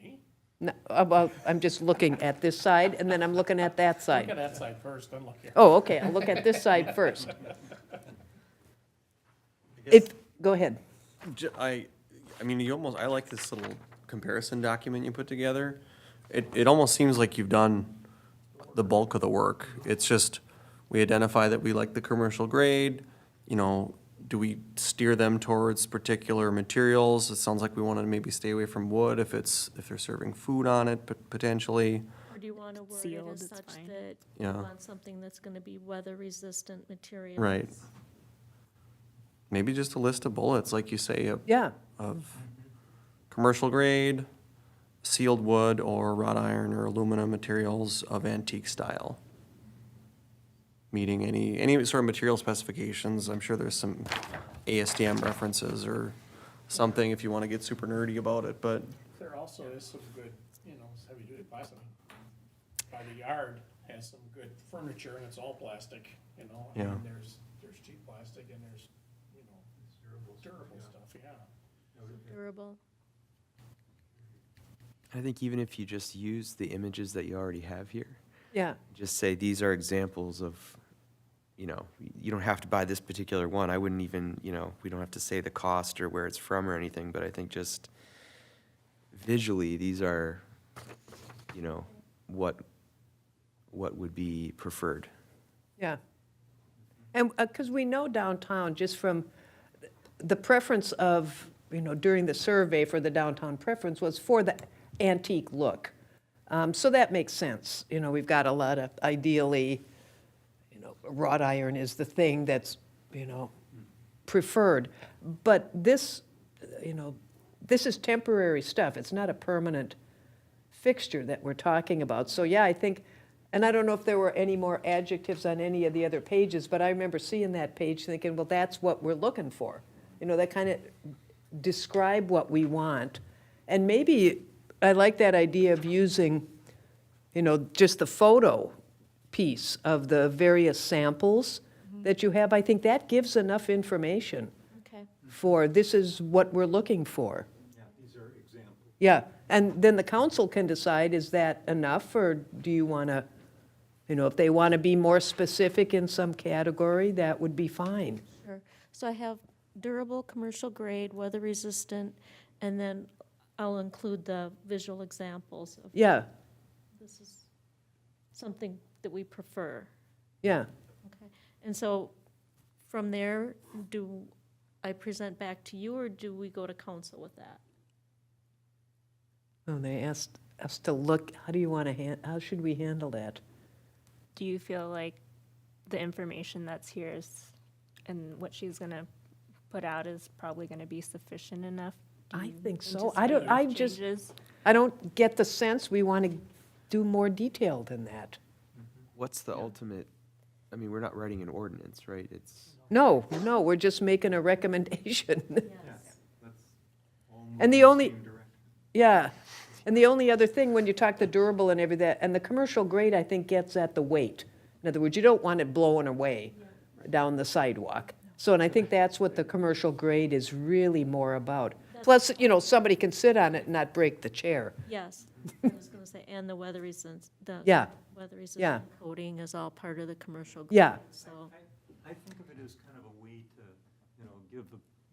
Me? No, well, I'm just looking at this side, and then I'm looking at that Look at side. that side first, then look here. Oh, okay, I'll look at this side first. Go ahead. I like this little comparison document you put together. it almost seems like you've done the bulk of the work. It's just, we identify that we like the commercial grade, you know, do we steer them towards particular materials? It sounds like we want to maybe stay away from wood if they're serving food on it, potentially. Or do you want to word it Sealed, as it's such fine. that Yeah. you want something that's going to be weather-resistant materials? Right. Maybe just a list of bullets, like you say, Yeah, of commercial grade, sealed wood, or wrought iron or aluminum materials of antique style. Meeting any sort of material specifications. I'm sure there's some ASTM references or something if you want to get super nerdy about it, but, There also is some good, heavy-duty plastic. By the Yard has some good furniture, and it's all plastic, I mean, Yeah. there's cheap plastic, and there's, durable stuff, yeah. Durable. I think even if you just use the images that you already have here, yeah, just say, these are examples of, you don't have to buy this particular one. I wouldn't even, we don't have to say the cost or where it's from or anything, but I think just visually, these are, what would be preferred. yeah. And, because we know downtown, just from the preference of, during the survey for the downtown preference was for the antique look. So that makes sense. We've got a lot of, ideally, wrought iron is the thing that's, preferred. But this, this is temporary stuff. It's not a permanent fixture that we're talking about. So yeah, I think, and I don't know if there were any more adjectives on any of the other pages, but I remember seeing that page thinking, well, that's what we're looking for. That kind of describe what we want. And maybe, I like that idea of using, just the photo piece of the various samples that you have. I think that gives enough information Okay. for this is what we're looking for. Yeah, these are examples. Yeah, and then the council can decide, is that enough, or do you want to, if they want to be more specific in some category, that would be fine. Sure. So I have durable, commercial grade, weather-resistant, and then I'll include the visual examples of Yeah, this is something that we prefer. yeah. Okay. And so from there, do I present back to you, or do we go to council with that? Oh, they asked us to look, how do you want to, how should we handle that? Do you feel like the information that's here is, and what she's gonna put out is probably gonna be sufficient enough? Do I you think so. anticipate I don't, any I just, changes? I don't get the sense we want to do more detail than that. What's the ultimate, we're not writing an ordinance, right? It's, No, no, we're just making a recommendation. Yes. Let's all And move the in only- same direction. Yeah, and the only other thing, when you talk the durable and everything, and the commercial grade, I think, gets at the weight. In other words, you don't want it blowing away down the sidewalk. So, and I think that's what the commercial grade is really more about. Plus, somebody can sit on it and not break the chair. Yes, I was gonna say, and the weather-resistant, the Yeah, weather-resistant coating is all part of the commercial grade. yeah, So, I think of it as kind of a way to,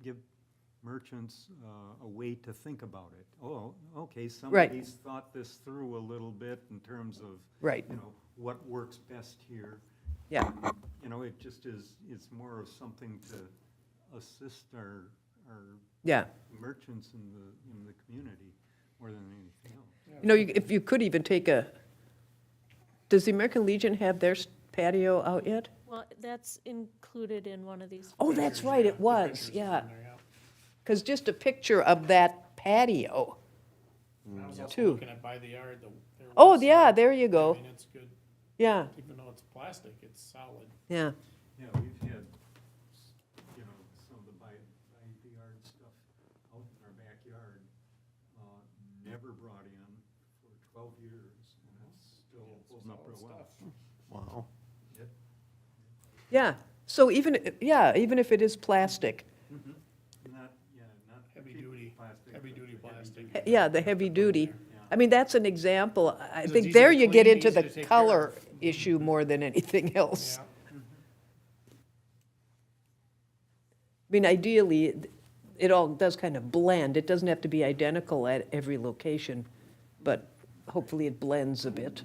give merchants a way to think about it. Oh, okay, somebody's thought this through a little bit in terms of, right, what works best here. yeah, It just is, it's more of something to assist our yeah. merchants in the community more than anything else. If you could even take does the American Legion have their patio out yet? well, that's included in one of these. Oh, that's right, it The was, pictures is yeah. in there, Because just a picture of that patio. I was also Two. looking at By the Yard, their Oh, website. yeah, there you I go. mean, it's good, Yeah, even though it's plastic, it's solid. yeah, Yeah, we've had, some of the by the yard stuff out in our backyard, never brought in for 12 years, and it's still holding up real well. wow. Yep. yeah. So even if it is plastic, Not Heavy cheap duty, plastic. heavy duty but plastic. yeah, the heavy duty. I mean, that's an example. I It's think easy there to you get clean, into easy the to take care color of. issue more than anything else. Yeah. I mean, ideally, it all does kind of blend. It doesn't have to be identical at every location, but hopefully it blends a bit.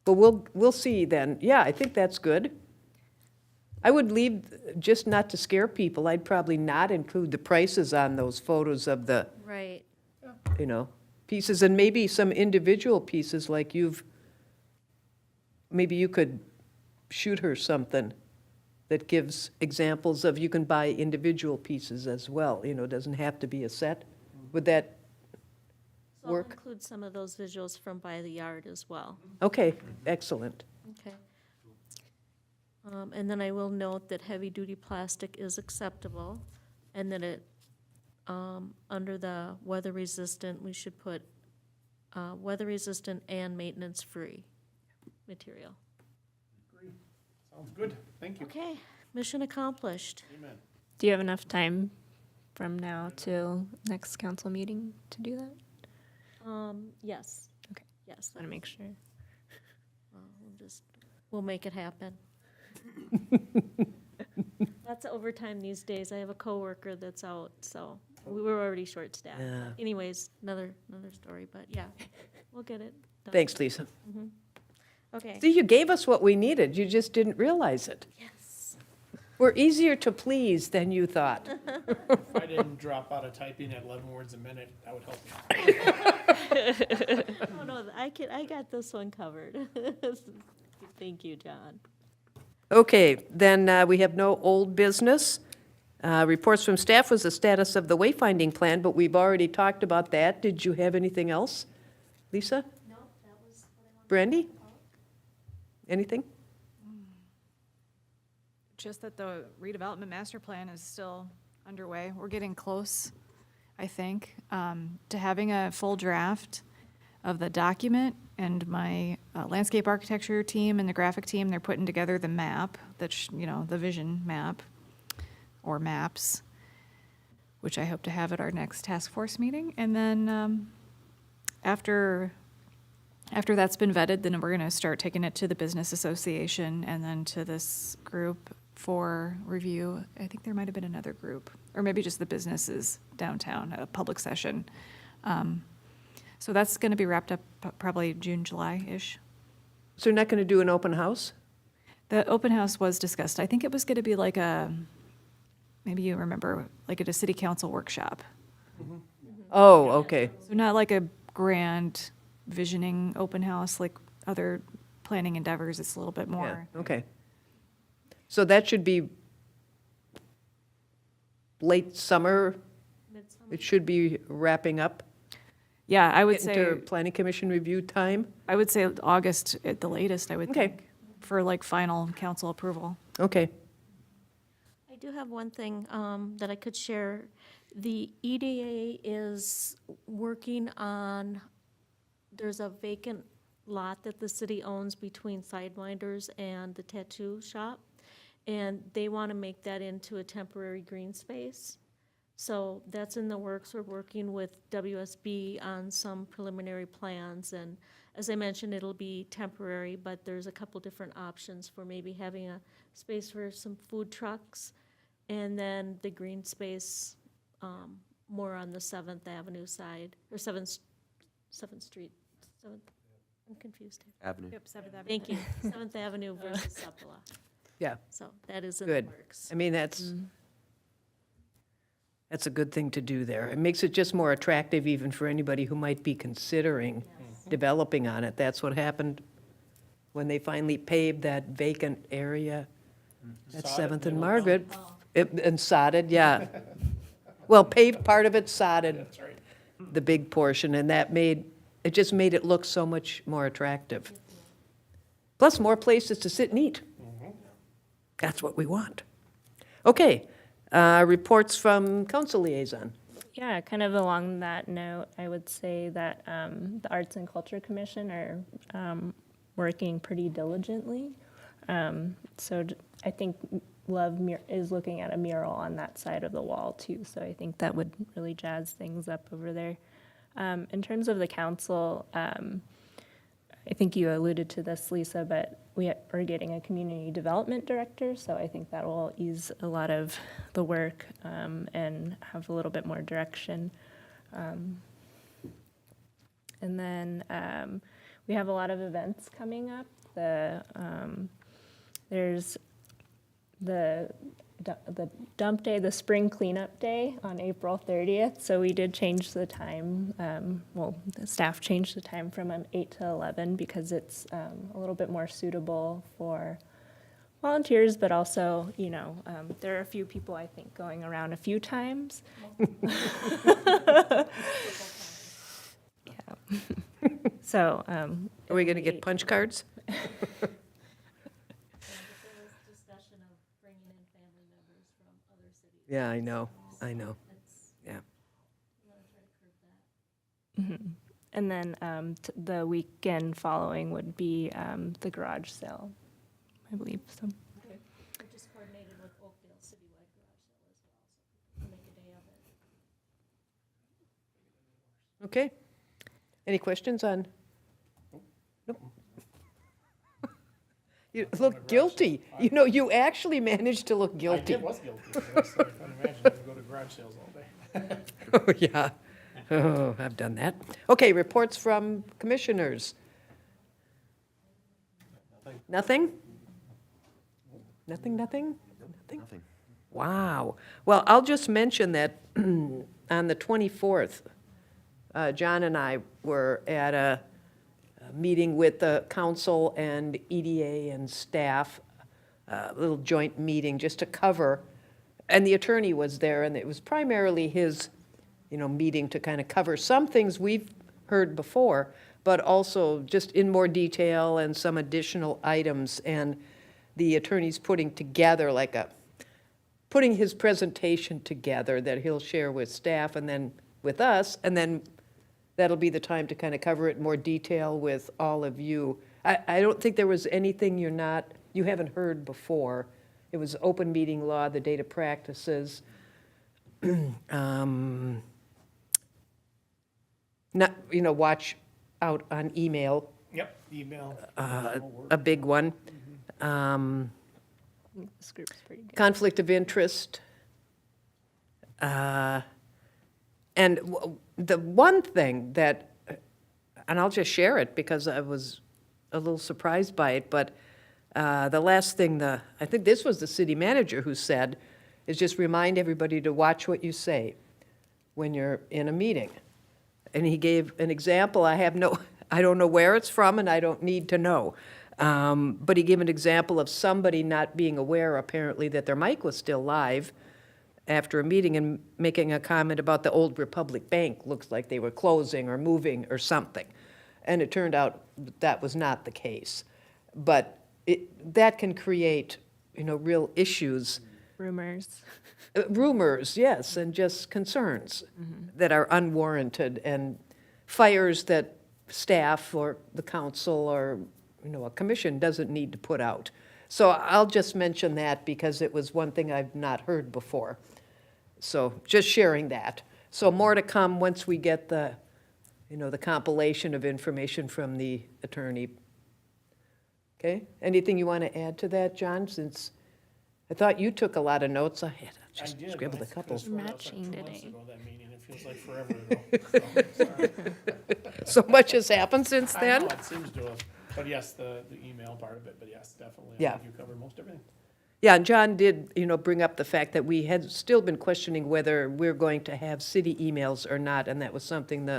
But we'll see then. Yeah, I think that's good. I would leave, just not to scare people, I'd probably not include the prices on those photos of the, Right. you know, pieces, and maybe some individual pieces like maybe you could shoot her something that gives examples of, you can buy individual pieces as well, you know, doesn't have to be a set. Would that So I'll work? include some of those visuals from By the Yard as well. Okay, excellent. Okay. And then I will note that heavy-duty plastic is acceptable, and that it, under the weather-resistant, we should put, weather-resistant and maintenance-free material. Sounds good, thank you. Okay, mission accomplished. Amen. Do you have enough time from now till next council meeting to do that? Yes. Okay. Yes, Want to make sure. we'll make it happen. Lots of overtime these days. I have a coworker that's out, so we were already short-staffed. Yeah. Anyways, another story, but yeah, we'll get it done. Thanks, Lisa. Okay. See, you gave us what we needed, you just didn't realize it. Yes. We're easier to please than you thought. If I didn't drop out of typing at 11 words a minute, that would help me. Oh, no, I got this one covered. Thank you, John. Okay, then we have no old business. Reports from staff was the status of the wayfinding plan, but we've already talked about that. Did you have anything else? Lisa? No, that was what I wanted. Brandy? Anything? Just that the redevelopment master plan is still underway. We're getting close, I think, to having a full draft of the document. And my landscape architecture team and the graphic team, they're putting together the map, the vision map, or maps, which I hope to have at our next task force meeting. And then after that's been vetted, then we're going to start taking it to the business association and then to this group for review. I think there might have been another group, or maybe just the businesses downtown, a public session. So that's going to be wrapped up probably June, July-ish. So you're not going to do an open house? The open house was discussed. I think it was going to be like maybe you remember, like at a city council workshop. Oh, okay. So not like a grand visioning open house like other planning endeavors. It's a little bit Yeah, more. okay. So that should be late summer, Midsummer. it should be wrapping up? Yeah, I would Into say, planning commission review time? August at the latest, I would Okay. think, for like final council approval. Okay. I do have one thing that I could share. The EDA is working on, there's a vacant lot that the city owns between Sidewinders and the tattoo shop, and they want to make that into a temporary green space. So that's in the works. We're working with WSB on some preliminary plans, and as I mentioned, it'll be temporary, but there's a couple different options for maybe having a space for some food trucks, and then the green space more on the 7th Avenue side, or 7th Street, 7th, I'm confused here. Avenue. Yep, 7th Avenue. Thank you, 7th Avenue versus Sepulveda. Yeah, So that is in the good. works. I mean, that's a good thing to do there. It makes it just more attractive even for anybody who might be considering developing on it. That's what happened when they finally paved that vacant area at Sodded 7th and middle. Margaret. And sodded, yeah. Well, paved part of it, sodded That's right. the big portion, and it just made it look so much more attractive. Plus, more places to sit and eat. That's what we want. Okay, reports from council liaison. Yeah, kind of along that note, I would say that the Arts and Culture Commission are working pretty diligently. I think is looking at a mural on that side of the wall too, so I think that would really jazz things up over there. In terms of the council, I think you alluded to this, Lisa, but we are getting a community development director, so I think that will ease a lot of the work and have a little bit more direction. And then we have a lot of events coming up. There's the dump day, the spring cleanup day on April 30th. So we did change the time. The staff changed the time from 8 to 11 because it's a little bit more suitable for volunteers, but also, there are a few people, I think, going around a few times. Yeah. So, Are we going to get punch cards? But there was discussion of bringing in family members from other cities. Yeah, I know. It's, Yeah. we want to try to curb that. and then the weekend following would be the garage sale, I believe. So, We just coordinated with Oakdale Citywide Garage Sale as well, so we can make a day of it. Okay. Any questions on? Nope. You look guilty. You actually managed to look I guilty. was guilty. Yes, I couldn't imagine having to go to garage sales all day. Oh, yeah. Oh, I've done that. Okay, reports from commissioners. Nothing? Nothing? Nothing? Nothing. Wow. Well, I'll just mention that on the 24th, John and I were at a meeting with the council and EDA and staff, a little joint meeting just to cover, and the attorney was there, and it was primarily his, meeting to kind of cover some things we've heard before, but also just in more detail and some additional items. And the attorney's putting together putting his presentation together that he'll share with staff and then with us, and then that'll be the time to kind of cover it in more detail with all of you. I don't think there was anything you haven't heard before. It was open meeting law, the data practices. Watch out on email, Yep, email. a big one. this group's pretty good. Conflict of interest. And the one thing that, and I'll just share it because I was a little surprised by it, but the last thing I think this was the city manager who said, is just remind everybody to watch what you say when you're in a meeting. And he gave an example. I don't know where it's from, and I don't need to know. But he gave an example of somebody not being aware, apparently, that their mic was still live after a meeting and making a comment about the Old Republic Bank. Looks like they were closing or moving or something. And it turned out that was not the case. But that can create, real issues. Rumors. Rumors, yes, and just concerns that are unwarranted, and fires that staff or the council or, a commission doesn't need to put out. So I'll just mention that because it was one thing I've not heard before. So just sharing that. So more to come once we get the compilation of information from the attorney. Okay? Anything you want to add to that, John, since I thought you took a lot of notes. I had I just did, scribbled a but I couple. could've sworn that was like Matching 2 months today. ago, that meeting. It feels like forever ago. So, sorry. So much has happened since I then? know, it seems to have, but yes, the email part of it, but yes, definitely. I Yeah. think you covered most everything. Yeah, and John did, bring up the fact that we had still been questioning whether we're going to have city emails or not, and that was something He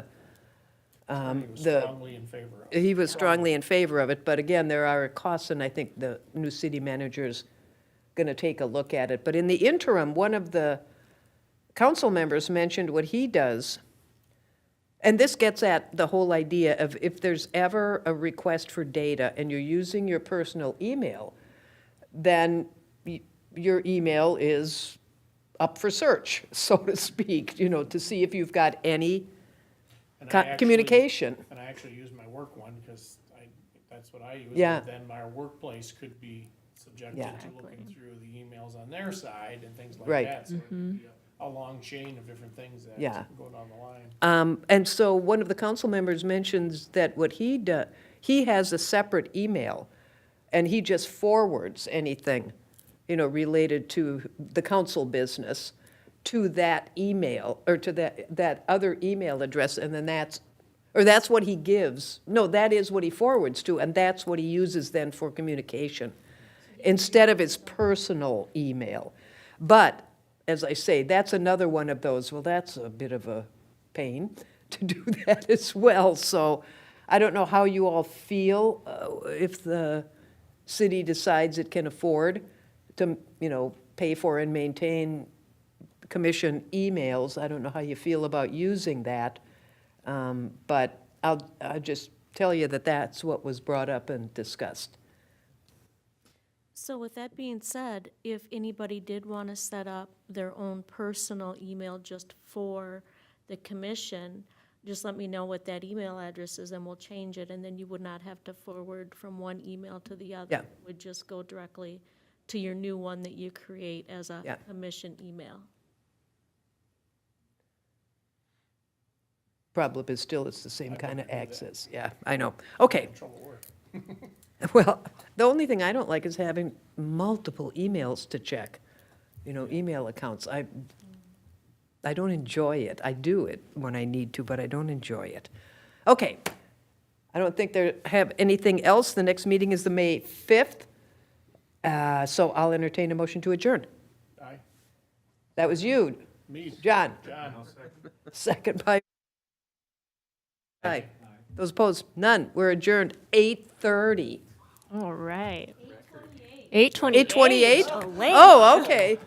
was the- strongly in favor of. he was strongly in favor of it. But again, there are costs, and I think the new city manager's going to take a look at it. But in the interim, one of the council members mentioned what he does, and this gets at the whole idea of if there's ever a request for data and you're using your personal email, then your email is up for search, so to speak, to see if you've got any And I actually- communication. And I actually use my work one because that's what I use. Yeah. But then my workplace could be subjected Yeah. to looking through the emails on their side and things like Right. that. So it could be a long chain of different things that Yeah. go down the line. And so one of the council members mentions that what he does, he has a separate email, and he just forwards anything, related to the council business to that email, or to that other email address, and then that's Or that's what he gives. No, that is what he forwards to, and that's what he uses then for communication, instead of his personal email. But, as I say, that's another one of those, well, that's a bit of a pain to do that as well. So I don't know how you all feel, if the city decides it can afford to, pay for and maintain commission emails. I don't know how you feel about using that. But I'll just tell you that that's what was brought up and discussed. So with that being said, if anybody did want to set up their own personal email just for the commission, just let me know what that email address is and we'll change it, and then you would not have to forward from one email to the other. Yeah. It would just go directly to your new one that you create as a Yeah. commission email. Problem is still, it's the same kind of access. Yeah, I know. Okay. Trouble at work. Well, the only thing I don't like is having multiple emails to check, email accounts. I don't enjoy it. I do it when I need to, but I don't enjoy it. Okay. I don't think there have anything else. The next meeting is the May 5th. So I'll entertain a motion to adjourn. Aye, That was you, me, John. John. Second by. Aye. Those opposed, none. We're adjourned 8:30. All right. 8:28. 8:28? Oh, late. Oh, okay.